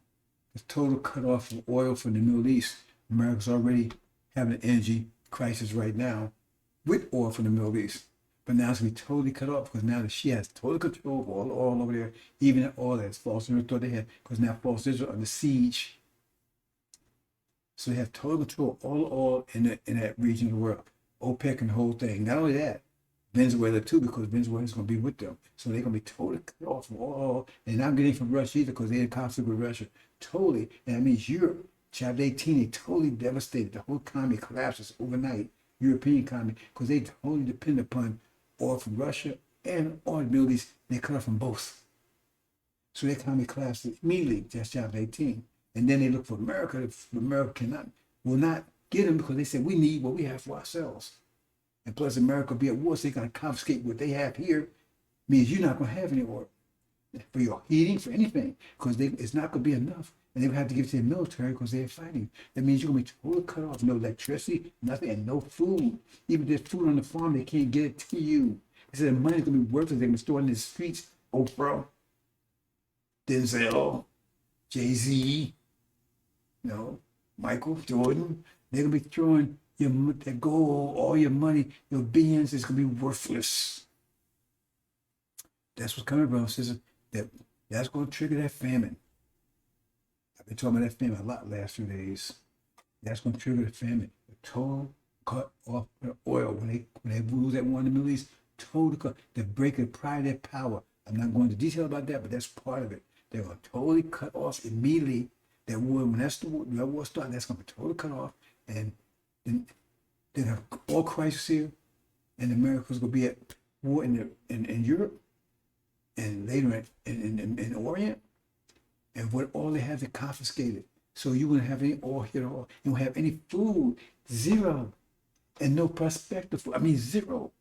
the total cutoff of oil from the Middle East. America's already having an energy crisis right now. with oil from the Middle East. But now it's going to be totally cut off because now that she has total control of all the oil over there, even the oil that's false Israel thought they had, because now false Israel under siege. So they have total control of all the oil in that region of the world. OPEC and the whole thing. Not only that, Venezuela too, because Venezuela is going to be with them. So they're going to be totally cut off from all, and not getting from Russia either because they're in conflict with Russia. Totally. And that means Europe, chapter 18, they totally devastated. The whole economy collapses overnight, European economy, because they totally depend upon oil from Russia and oil from the Middle East. They cut off from both. So their economy collapses immediately, that's chapter 18. And then they look for America. America will not get them because they said, we need what we have for ourselves. And plus America will be at war, so they're going to confiscate what they have here. Means you're not going to have any oil for your heating, for anything, because it's not going to be enough. And they will have to give it to the military because they're fighting. That means you're going to be totally cut off. No electricity, nothing, and no food. Even if there's food on the farm, they can't get it to you. They said the money's going to be worthless. They're going to store it in the streets. Oprah, Denzel, Jay-Z, Michael Jordan. They're going to be throwing their gold, all your money, your billions is going to be worthless. That's what's coming, brothers and sisters. That's going to trigger that famine. I've been talking about that famine a lot the last few days. That's going to trigger the famine. The total cut off the oil when they lose that war in the Middle East. Total cut. They're breaking pride of their power. I'm not going into detail about that, but that's part of it. They're going to totally cut off immediately that war. When that war starts, that's going to be totally cut off. And then have all crisis here, and America's going to be at war in Europe, and later in Orient, and what all they have, they confiscated. So you wouldn't have any oil here at all. You won't have any food, zero, and no perspective. I mean, zero.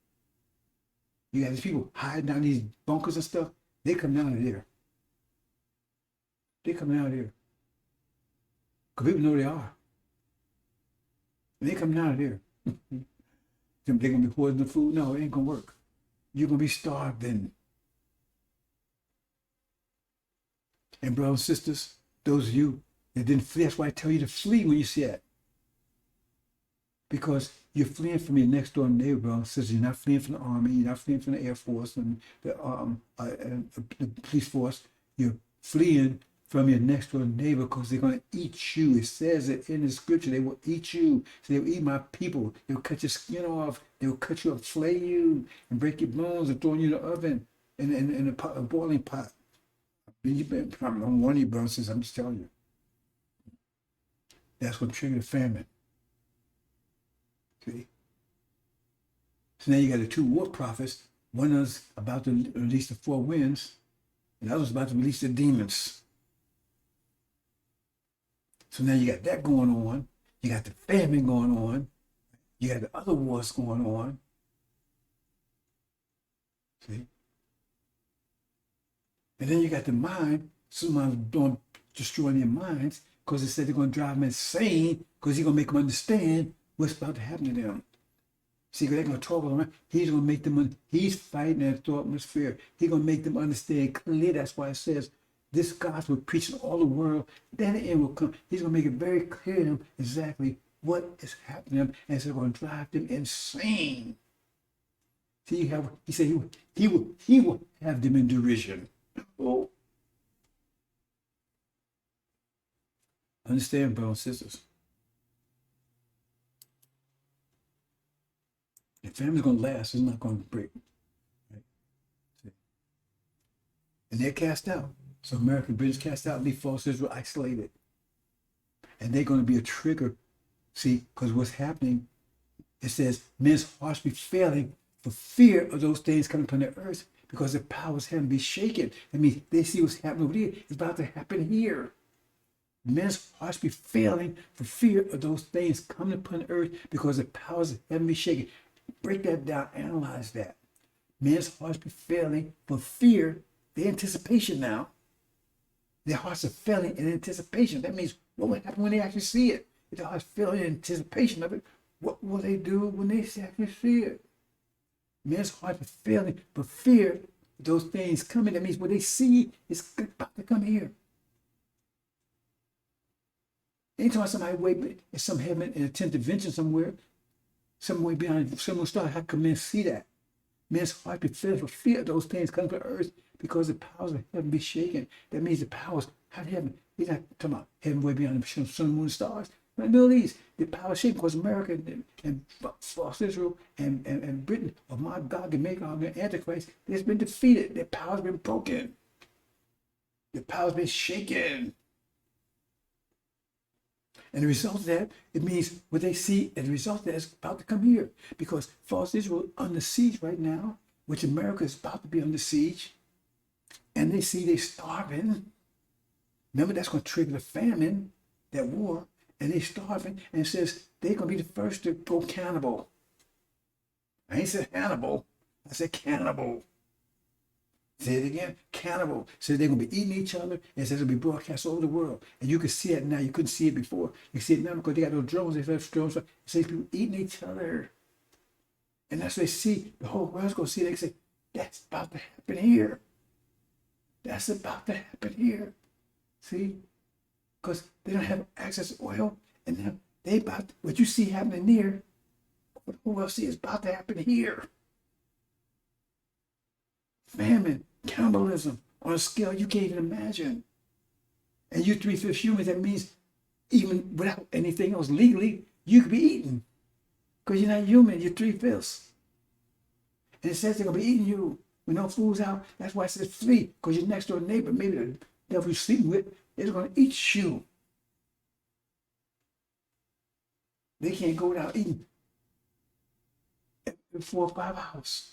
You have these people hiding down these bunkers and stuff. They come out of there. They come out of there. Because people know they are. And they come out of there. They're going to be hoarding the food. No, it ain't going to work. You're going to be starved then. And brothers and sisters, those of you that didn't flee, that's why I tell you to flee when you see that. Because you're fleeing from your next door neighbor, brothers and sisters. You're not fleeing from the army. You're not fleeing from the Air Force and the police force. You're fleeing from your next door neighbor because they're going to eat you. It says it in the scripture. They will eat you. So they will eat my people. They will cut your skin off. They will cut you up, flay you, and break your bones and throw you in the oven in a boiling pot. I'm warning you, brothers and sisters. I'm just telling you. That's what triggered the famine. See? So now you got the two war prophets. One is about to release the four winds, and the other is about to release the demons. So now you got that going on. You got the famine going on. You got the other wars going on. See? And then you got the mind. Somebody's destroying their minds because they said they're going to drive them insane because he's going to make them understand what's about to happen to them. See, they're going to talk around. He's going to make them, he's fighting that thought atmosphere. He's going to make them understand clearly. That's why it says, this gospel preaching all the world, then the end will come. He's going to make it very clear to them exactly what is happening to them, and it's going to drive them insane. See, he said he will have them in derision. Oh. Understand, brothers and sisters. The family's going to last. It's not going to break. Right? And they're cast out. So American British cast out, leave false Israel isolated. And they're going to be a trigger. See, because what's happening, it says, men's hearts be failing for fear of those things coming upon the earth, because the powers haven't been shaken. I mean, they see what's happening over there. It's about to happen here. Men's hearts be failing for fear of those things coming upon the earth, because the powers haven't been shaken. Break that down, analyze that. Men's hearts be failing for fear, the anticipation now. Their hearts are failing in anticipation. That means what will happen when they actually see it? If their hearts failing in anticipation of it, what will they do when they actually see it? Men's hearts are failing for fear of those things coming. That means what they see is about to come here. Anytime somebody wait in some heaven and intervention somewhere, Some way beyond, some start. How can men see that? Men's heart be filled with fear of those things coming to earth because the powers of heaven be shaken. That means the powers of heaven. He's not talking about heaven way beyond the sun, moon, stars. In the Middle East, the power shaken because America and false Israel and Britain of my God and Magog and Antichrist, it's been defeated. Their power's been broken. Their power's been shaken. And the result of that, it means what they see, and the result of that is about to come here. Because false Israel under siege right now, which America is about to be under siege, and they see they're starving. Remember, that's going to trigger the famine, that war, and they're starving, and it says they're going to be the first to go cannibal. I ain't said Hannibal, I said cannibal. Say it again, cannibal. Says they're going to be eating each other, and it says it'll be broadcast all over the world. And you can see it now. You couldn't see it before. You see it now because they got those drones. They have drones. It says people eating each other. And that's what they see. The whole world's going to see it. They say, that's about to happen here. That's about to happen here. See? Because they don't have access to oil. And now they about to, what you see happening there, what the whole world see is about to happen here. Famine, cannibalism on a scale you can't even imagine. And you 3/5 humans, that means even without anything else legally, you could be eaten. Because you're not human, you're 3/5. And it says they're going to be eating you when no food's out. That's why it says flee, because your next door neighbor, maybe the devil you're sleeping with, is going to eat you. They can't go without eating every 4 or 5 hours.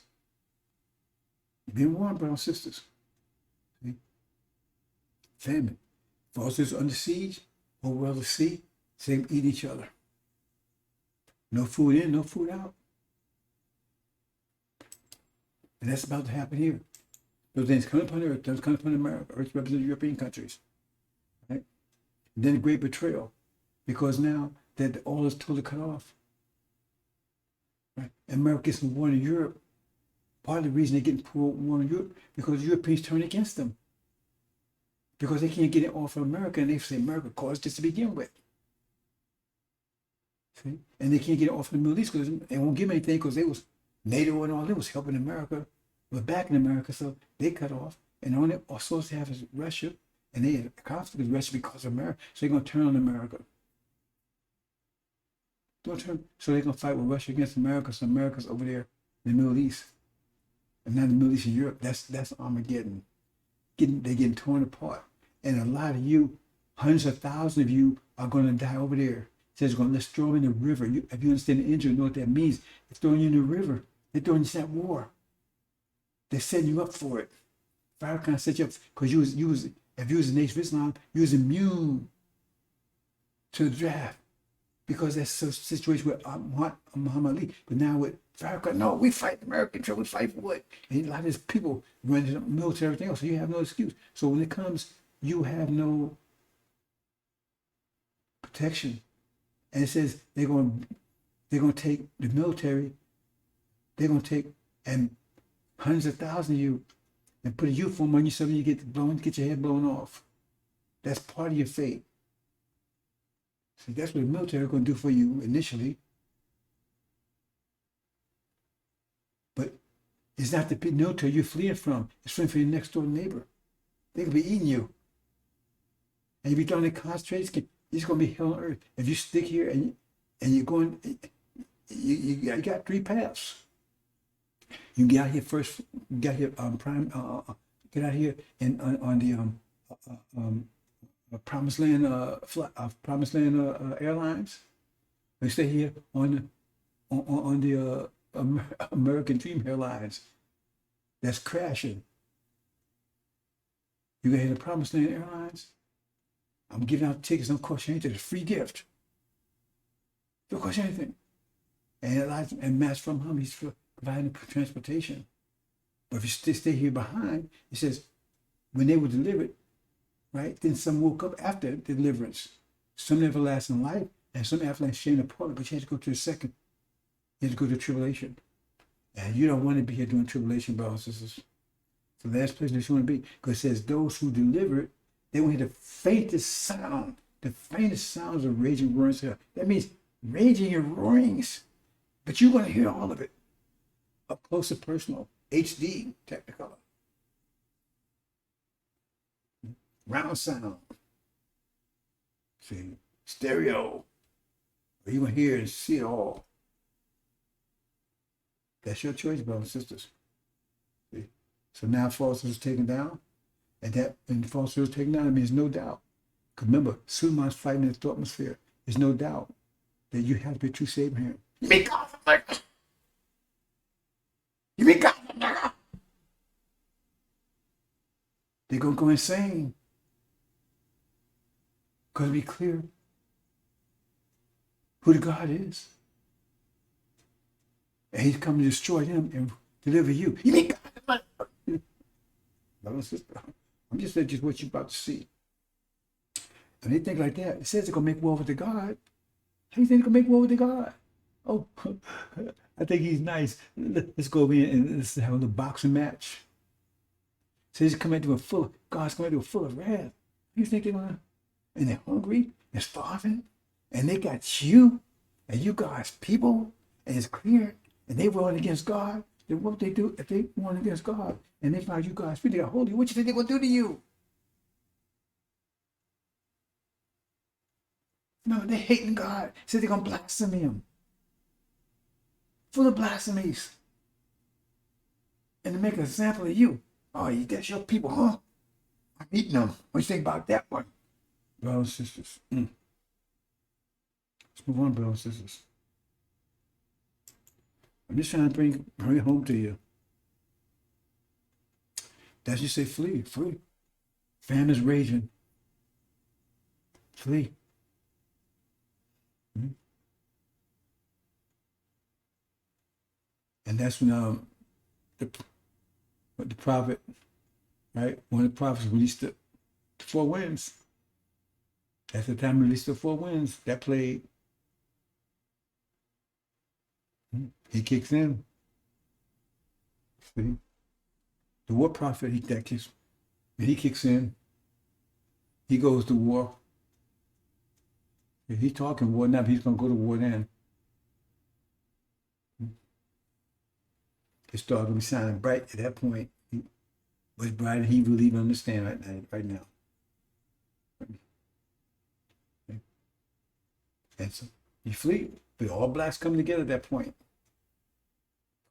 You've been warned, brothers and sisters. See? Famine. False Israel under siege, whole world to see, same eat each other. No food in, no food out. And that's about to happen here. Those things come upon earth, those come upon America. Earth represents European countries. Right? And then a great betrayal. Because now that the oil is totally cut off. Right? America gets in war in Europe. Part of the reason they're getting war in Europe, because Europeans turn against them. Because they can't get it off of America, and they say America caused this to begin with. See? And they can't get it off of the Middle East because they won't give them anything because they was NATO and all that was helping America, but back in America, so they cut off. And the only source they have is Russia, and they had a conflict with Russia because of America, so they're going to turn on America. Don't turn, so they're going to fight with Russia against America, so America's over there in the Middle East. And now the Middle East and Europe, that's Armageddon. They're getting torn apart. And a lot of you, hundreds of thousands of you are going to die over there. It says, let's throw them in the river. If you understand the injury, you know what that means. They're throwing you in the river. They're throwing you in that war. They're setting you up for it. Farrakhan set you up because if you was a Nation of Islam, you was immune to the draft. Because that's a situation with Muhammad Ali. But now with Farrakhan, no, we fight American trouble, we fight for what? And a lot of these people run into the military and everything else, so you have no excuse. So when it comes, you have no protection. And it says they're going to take the military, they're going to take and hundreds of thousands of you and put a uniform on you so you get your head blown off. That's part of your fate. See, that's what the military is going to do for you initially. But it's not the military you're fleeing from. It's fleeing from your next door neighbor. They're going to be eating you. And if you're down in concentration camp, it's going to be hell on earth. If you stick here and you're going, you got 3 paths. You get out here first. You get here get out here and on the Promised Land Airlines. They stay here on the American Dream Airlines. That's crashing. You got here the Promised Land Airlines. I'm giving out tickets. Don't cost you anything. It's a free gift. Don't cost you anything. And Matt's from home. He's providing transportation. But if you stay here behind, it says when they were delivered, right? Then some woke up after deliverance. Some everlasting life and some everlasting shame and appalling. But you had to go to the second. You had to go to tribulation. And you don't want to be here during tribulation, brothers and sisters. It's the last place that you want to be. Because it says those who deliver it, they will hear the faintest sound. The faintest sounds of raging roarings. That means raging and roarings. But you're going to hear all of it up close and personal, HD, Technicolor, round sound, see, stereo. You're going to hear and see it all. That's your choice, brothers and sisters. See? So now falsehood is taken down, and falsehood is taken down, it means no doubt. Because remember, Suleiman's fighting in the atmosphere. There's no doubt that you have to be a true savior here. You mean God from nigga? You mean God from nigga? They're going to go insane. Because be clear who the God is. And he's come to destroy him and deliver you. You mean God? Brother and sister, I'm just saying just what you're about to see. And they think like that. It says they're going to make war with the God. How do you think they're going to make war with the God? Oh, I think he's nice. Let's go over here and let's have a little boxing match. So he's coming into God's coming into a full of wrath. You think they're going to, and they're hungry and starving, and they got you, and you God's people, and it's clear, and they warring against God. Then what would they do if they warring against God, and they find you God's people, they got holy? What you think they're going to do to you? No, they're hating God. Said they're going to blaspheme him. Full of blasphemies. And to make an example of you. Oh, that's your people, huh? I'm eating them. What do you think about that one? Brothers and sisters. Let's move on, brothers and sisters. I'm just trying to bring it home to you. That's just say flee, flee. Famine's raging. Flee. And that's when the prophet, right? When the prophets released the four winds. That's the time he released the four winds. That played. He kicks in. See? The war prophet, he kicks in. He goes to war. He's talking war now, but he's going to go to war then. It started to be shining bright at that point. It was bright, he really even understand right now. And so you flee. But all blacks come together at that point.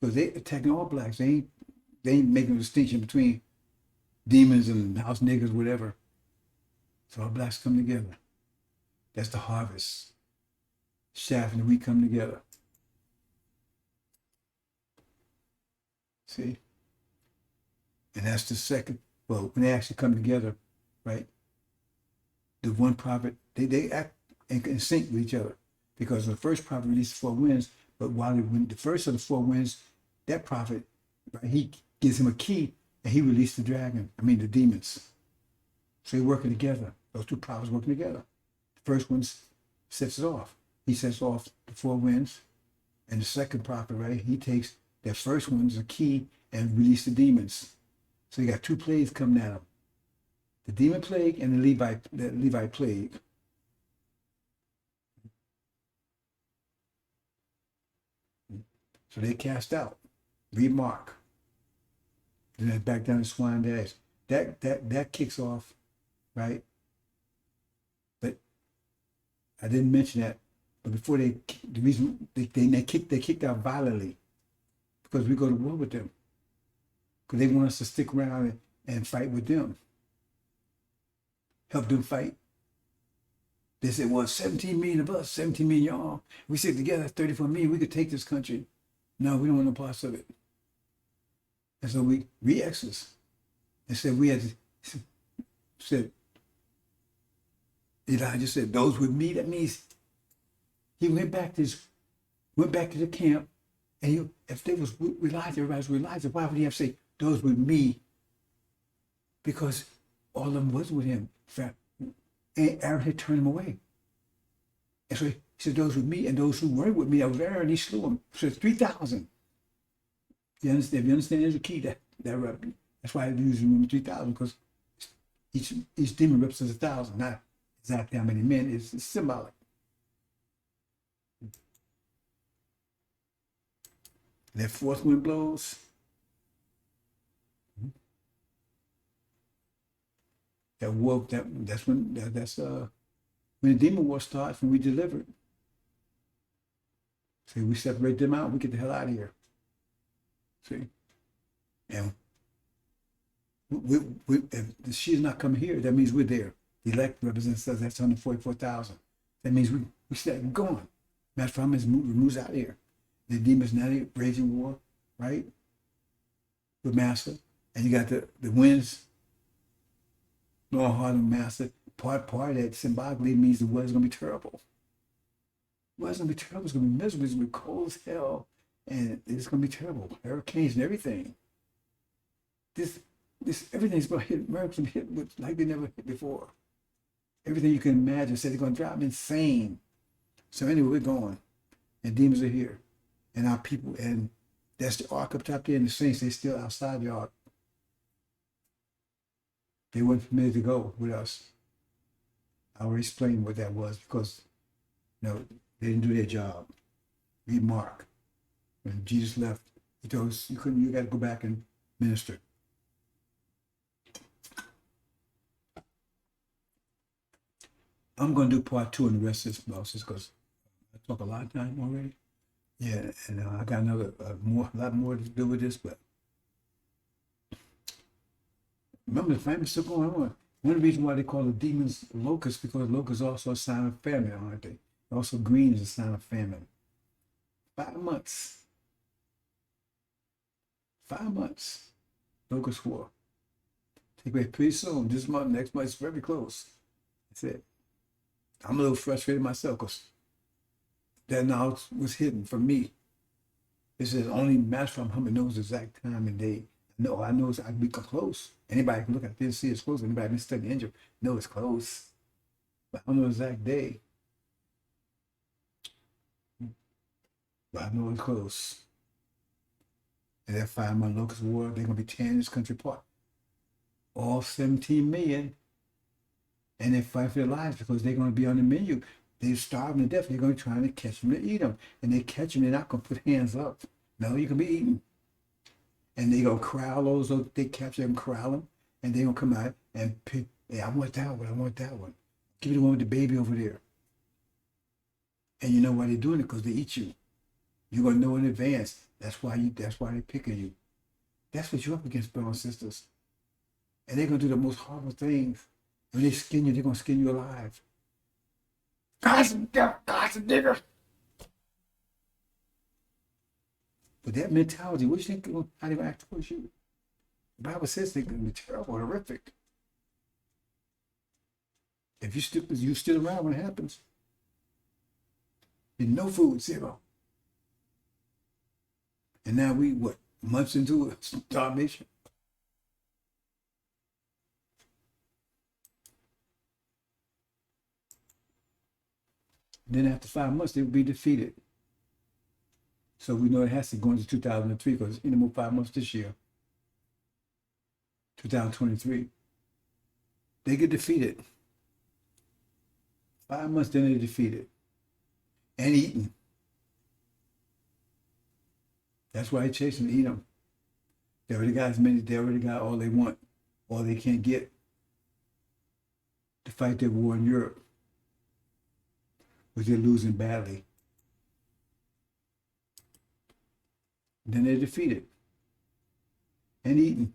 Because they attacking all blacks. They ain't making a distinction between demons and house niggas, whatever. So all blacks come together. That's the harvest. Chaff and the wheat come together. See? And that's the second, well, when they actually come together, right? The one prophet, they act in sync with each other. Because the first prophet released the four winds, but when the first of the four winds, that prophet, right, he gives him a key and he released the the demons. So they're working together. Those two prophets working together. The first one sets it off. He sets off the four winds. And the second prophet, right, he takes that first one's a key and release the demons. So you got two plagues coming at him. The demon plague and the Levite plague. So they cast out. Read Mark. Then back down to swine dash. That kicks off, right? But I didn't mention that. But before the reason they kicked out violently, because we go to war with them. Because they want us to stick around and fight with them. Help them fight. They said, well, 17 million of us, 17 million y'all. We sit together, 34 million, we could take this country. No, we don't want no parts of it. And so we re-exodus. And said Elijah said, those with me, that means he went back to the camp, and if they was with Elijah, everybody was with Elijah, why would he have to say, those with me? Because all of them was with him. And Aaron had turned them away. And so he said, those with me and those who weren't with me, that was Aaron, he slew them. So it's 3,000. You understand? If you understand, there's a key that's why I use the number 3,000, because each demon represents 1,000, not exactly how many men. It's symbolic. and that fourth wind blows, that war, that's when the demon war starts, when we delivered. See, we separate them out, we get the hell out of here. See? And if she's not coming here, that means we're there. The elect represents us, that's 144,000. That means we start going. Matter of fact, moves out here. The demons now raging war, right? With Master. And you got the winds blowing hard on Master. Part of that symbolically means the weather's gonna be terrible. The weather's gonna be terrible, it's gonna be miserable, it's gonna be cold as hell, and it's gonna be terrible. Hurricanes and everything. This everything's gonna hit, America's gonna hit with like they never hit before. Everything you can imagine, said they're gonna drive me insane. So anyway, we're going. And demons are here. And our people, and that's the ark up top there, and the saints, they still outside the ark. They weren't permitted to go with us. I already explained what that was because they didn't do their job. Read Mark. When Jesus left, he told us you got to go back and minister. I'm going to do part 2 on the rest of this process because I talk a lot of time already. Yeah, and I got a lot more to do with this, but remember the famine's still going on. One of the reasons why they call the demons locusts, because locusts are also a sign of famine, aren't they? Also, green is a sign of famine. 5 months. 5 months. Locust war. Take place pretty soon. This month, next month, it's very close. That's it. I'm a little frustrated myself because that knowledge was hidden from me. It says only Master from Hummer knows the exact time and day. No, I know I can be close. Anybody can look at this and see it's close. Anybody been studying Angel know it's close. But I don't know the exact day. But I know it's close. And that 5-month locust war, they're going to be tearing this country apart. All 17 million. And they fight for their lives because they're going to be on the menu. They're starving to death. They're going to be trying to catch them to eat them. And they catch them, they're not going to put hands up. No, you can be eaten. And they gonna corral those, they capture them, corral them, and they gonna come out and pick, hey, I want that one, I want that one. Give me the one with the baby over there. And you know why they're doing it? Because they eat you. You're gonna know in advance. That's why they're picking you. That's what you're up against, brothers and sisters. And they're gonna do the most horrible things. When they skin you, they're gonna skin you alive. God's a nigger. But that mentality, what do you think, how they gonna act towards you? The Bible says they're gonna be terrible, horrific. If you still around when it happens, there's no food, zero. And now we, months into starvation? Then after 5 months, they will be defeated. So we know it has to go into 2003 because any more 5 months this year, 2023, they get defeated. 5 months, then they're defeated and eaten. That's why they chase them to eat them. They already got all they want, all they can't get to fight their war in Europe, which they're losing badly. Then they're defeated and eaten.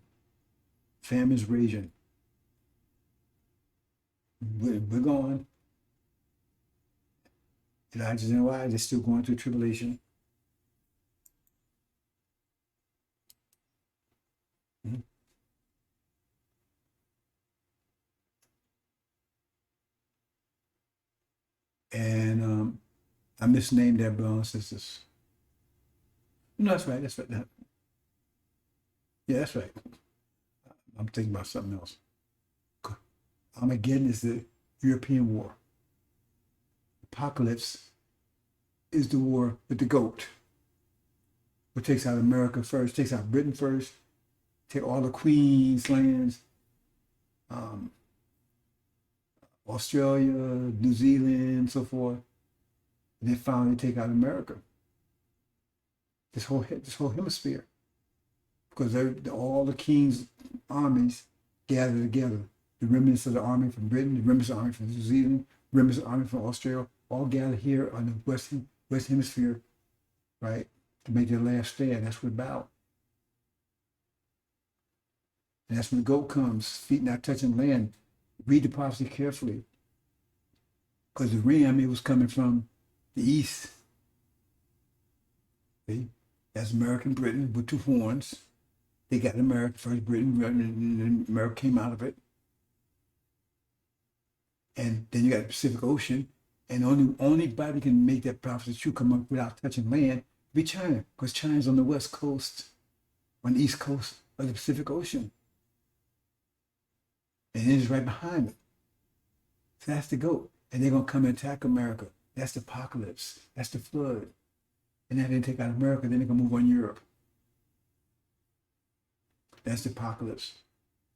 Famine's raging. We're going. Elijah's and why they're still going through tribulation. And I misnamed that, brothers and sisters. No, that's right. Yeah, that's right. I'm thinking about something else. Armageddon is the European war. Apocalypse is the war with the goat, which takes out America first, takes out Britain first, take all the Queen's lands, Australia, New Zealand, and so forth. And then finally take out America. this whole hemisphere, because all the king's armies gathered together. The remnants of the army from Britain, the remnants of the army from New Zealand, remnants of the army from Australia, all gathered here on the west hemisphere, right, to make their last stand. That's what it's about. And that's when the goat comes, feet not touching land. Read the prophecy carefully, because the ram, it was coming from the east. See? That's American Britain with two horns. They got America first, Britain, and America came out of it. And then you got the Pacific Ocean, and only body can make that prophecy true come up without touching land be China, because China's on the west coast, on the east coast of the Pacific Ocean. And it is right behind it. So that's the goat. And they're going to come and attack America. That's the apocalypse. That's the flood. And then they take out America, then they're going to move on Europe. That's the apocalypse.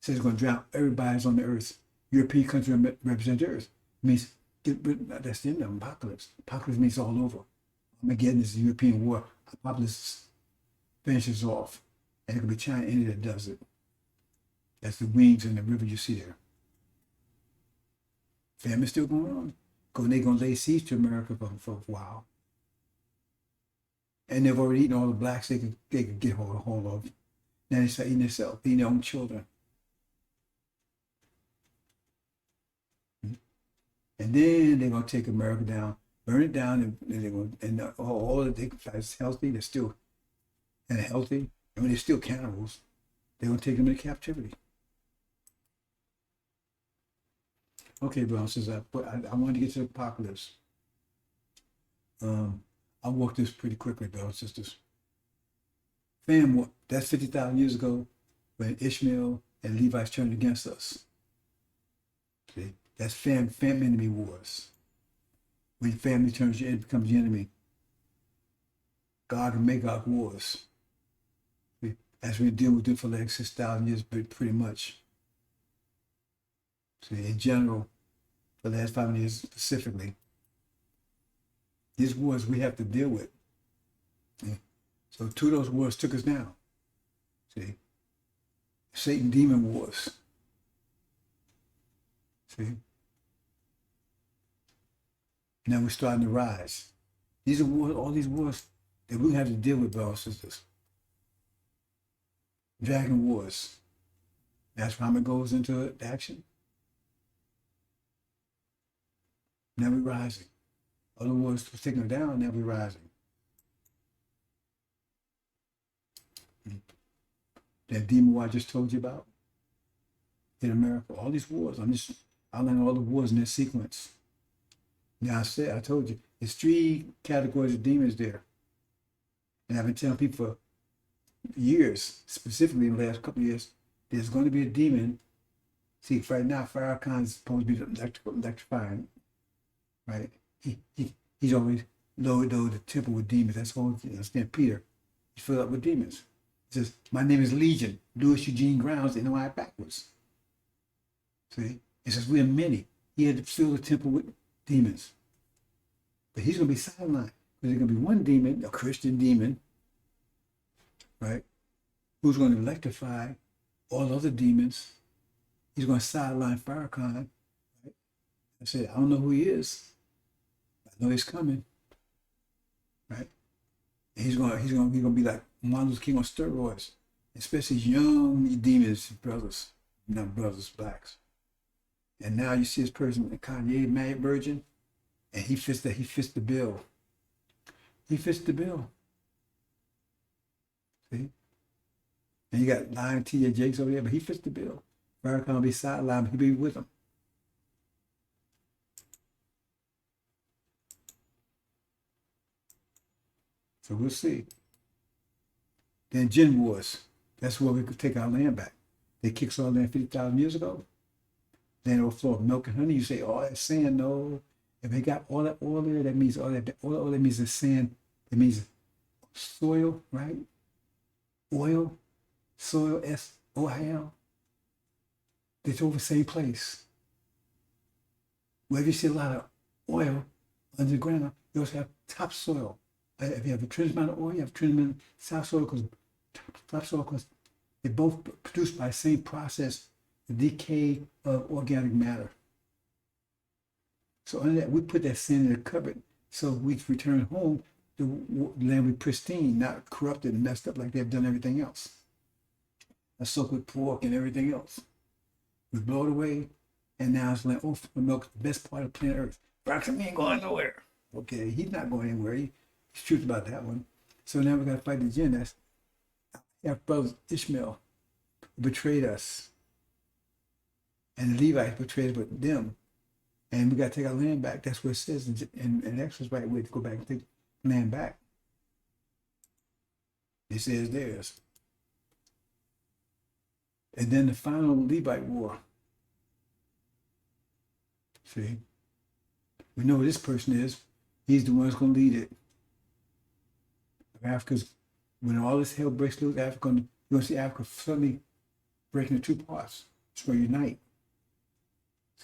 So it's going to drown everybody's on the earth. European country represent the earth. It means, that's the end of apocalypse. Apocalypse means all over. Armageddon is the European war. Apocalypse finishes off. And it could be China, India that does it. That's the wings and the river you see there. Famine's still going on. Because they're going to lay siege to America for a while. And they've already eaten all the blacks they could get hold of. Now they start eating themselves, eating their own children. And then they're going to take America down, burn it down, and they're going to, and all that they is healthy, they're still and healthy, and when they're still cannibals, they're going to take them into captivity. Okay, brothers and sisters, I want to get to the apocalypse. I'll walk this pretty quickly, brothers and sisters. That's 50,000 years ago when Ishmael and Levites turned against us. See? That's enemy wars. When family turns it becomes your enemy. God and Magog wars. See? As we deal with it for like 6,000 years, pretty much. See, in general, for the last 500 years specifically, these wars we have to deal with. See? So two of those wars took us down. See? Satan demon wars. See? Now we're starting to rise. These are wars, all these wars that we have to deal with, brothers and sisters. Dragon wars. That's how it goes into action. Now we're rising. Other wars were taking us down, now we're rising. That demon war I just told you about in America, all these wars, I'm just outlining all the wars in this sequence. Now I told you, there's 3 categories of demons there. And I've been telling people for years, specifically in the last couple of years, there's going to be a demon. See, right now, Farrakhan is supposed to be electrifying, right? He's always loaded the temple with demons. That's all you understand. Peter, he's filled up with demons. He says, my name is Legion, Louis Eugene Grounds, NOI backwards. See? It says, we are many. He had to fill the temple with demons. But he's going to be sidelined. There's going to be one demon, a Christian demon, right, who's going to electrify all other demons. He's going to sideline Farrakhan. Right? I said, I don't know who he is. I know he's coming. Right? And he's going to be like Martin Luther King on steroids, especially young demons, brothers, not brothers, blacks. And now you see this person, Kanye, mad virgin, and he fits the bill. He fits the bill. See? And you got Lion T.J. Jakes over there, but he fits the bill. Farrakhan will be sidelined, but he'll be with him. So we'll see. Then Jinn Wars. That's where we could take our land back. They kicked us all land 50,000 years ago. Then overflow of milk and honey. You say, oh, that's sand. No. If they got all that oil there, that means all that means is sand. It means soil, right? Oil, soil, S-O-I-L. They're over the same place. Wherever you see a lot of oil under the ground, you also have topsoil If you have a tremendous amount of oil, you have a tremendous amount of topsoil because they're both produced by the same process, the decay of organic matter. So under that, we put that sand in the cupboard. So we return home, the land will be pristine, not corrupted and messed up like they've done everything else. A soaked with pork and everything else. We blow it away, and now it's like, oh, milk's the best part of planet Earth. Braxton ain't going nowhere. Okay, he's not going anywhere. He's truth about that one. So now we got to fight the gin. That's our brother Ishmael betrayed us, and the Levites betrayed them, and we got to take our land back. That's what it says in Exodus, right? We have to go back and take the land back. It says theirs. And then the final Levite war. See? We know who this person is. He's the one that's going to lead it. Africa's, when all this hell breaks loose, you're going to see Africa suddenly breaking into two parts. It's going to unite.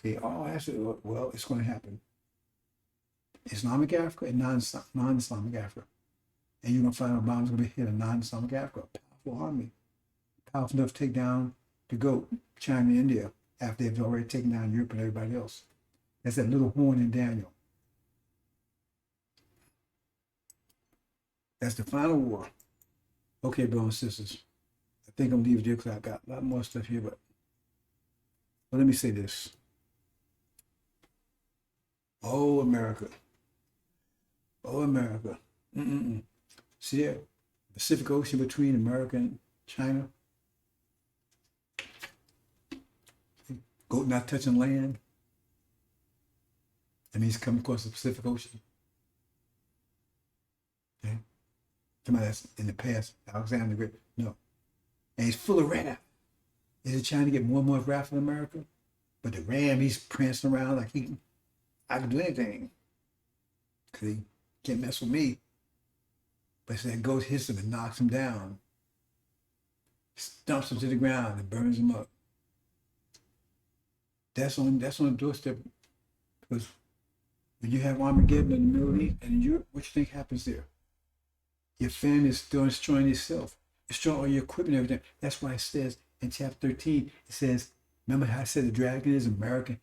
See, oh, that's it. Well, it's going to happen. Islamic Africa and non-Islamic Africa. And you're going to find Obama's going to be hit in non-Islamic Africa, a powerful army. Powerful enough to take down the GOAT, China and India, after they've already taken down Europe and everybody else. That's that little horn in Daniel. That's the final war. Okay, brothers and sisters. I think I'm leaving there because I got a lot more stuff here, but let me say this. Oh, America. Oh, America. See there? Pacific Ocean between America and China. Goat not touching land. That means coming across the Pacific Ocean. Okay? Somebody that's in the past, Alexander the Great. No. And he's full of wrath. Is he trying to get more and more wrath from America? But the ram, he's prancing around like I can do anything. Because he can't mess with me. But so that goat hits him and knocks him down. Stumps him to the ground and burns him up. That's on the doorstep. Because when you have Armageddon in the Middle East and in Europe, what you think happens there? Your family is still destroying itself. Destroying all your equipment and everything. That's why it says in chapter 13, it says, remember how I said the dragon is American?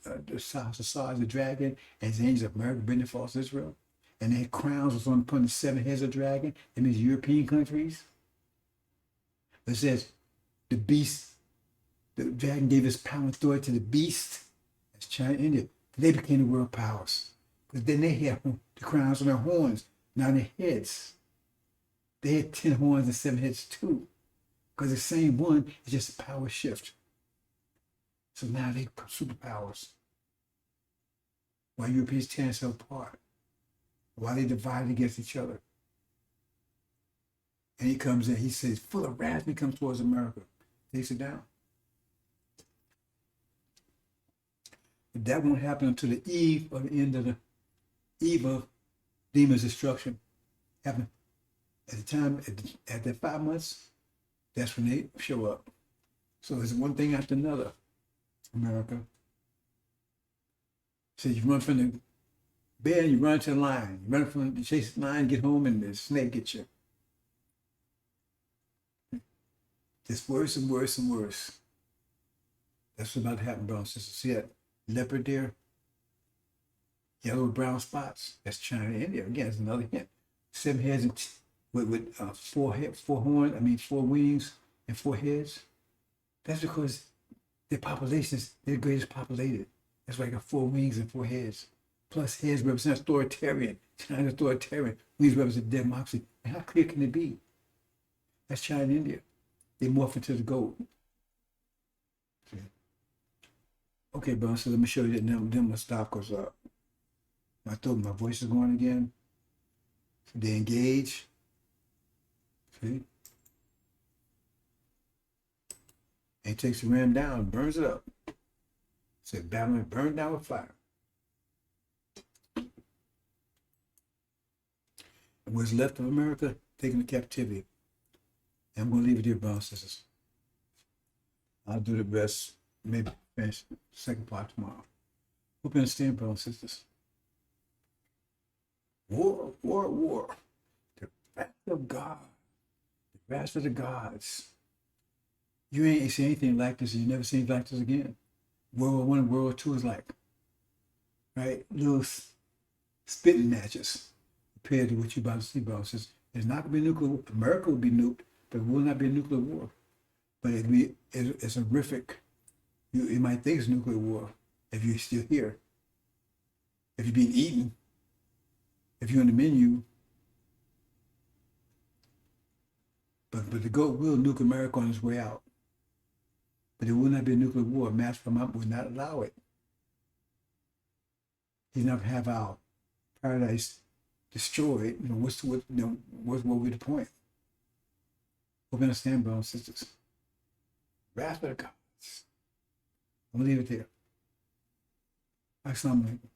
The size of the dragon, and the angels of America bringing false Israel. And their crowns was on the 7 heads of the dragon. That means European countries. It says the beast, the dragon gave his power and authority to the beast. That's China and India. They became the world powers. Because then they had the crowns on their horns, not on their heads. They had 10 horns and 7 heads too. Because the same one is just a power shift. So now they superpowers. Why Europeans tearing themselves apart? Why they divided against each other? And he comes in, he says, full of wrath, he comes towards America. Takes it down. But that won't happen until the eve of the end of the eve of demon's destruction. Happen at the time, at the 5 months, that's when they show up. So it's one thing after another, America. So you run from the bed, you run to the lion. You run from the chase the lion, get home, and the snake gets you. It's worse and worse and worse. That's what's about to happen, brothers and sisters. See that leopard there? Yellow with brown spots. That's China and India. Again, it's another hint. 7 heads and with 4 horns, 4 wings and 4 heads. That's because their population is their greatest populated. That's why they got 4 wings and 4 heads. Plus heads represent authoritarian. China authoritarian. Wings represent democracy. And how clear can it be? That's China and India. They morph into the gold. Okay, bro, so let me show you that them will stop because my voice is going again. So they engage. See? And he takes the ram down and burns it up. Said Babylon burned down with fire. And what's left of America, taken to captivity. And I'm going to leave it here, brothers and sisters. I'll do the rest, maybe finish the second part tomorrow. Hope you understand, brothers and sisters. War war. The wrath of God. The wrath of the gods. You ain't seen anything like this, and you never seen anything like this again. World War I and World War II is like, right? Little spitting matches compared to what you about to see, bro. It's not gonna be nuclear war. America will be nuked, but it will not be a nuclear war. But it's horrific. You might think it's nuclear war if you're still here. If you're being eaten, if you're on the menu. But the goat will nuke America on its way out. But it will not be a nuclear war. Mass Vermont will not allow it. He's not have our paradise destroyed. What will be the point? Hope you understand, brothers and sisters. Wrath of the gods. I'm gonna leave it there. Assalamu alaikum.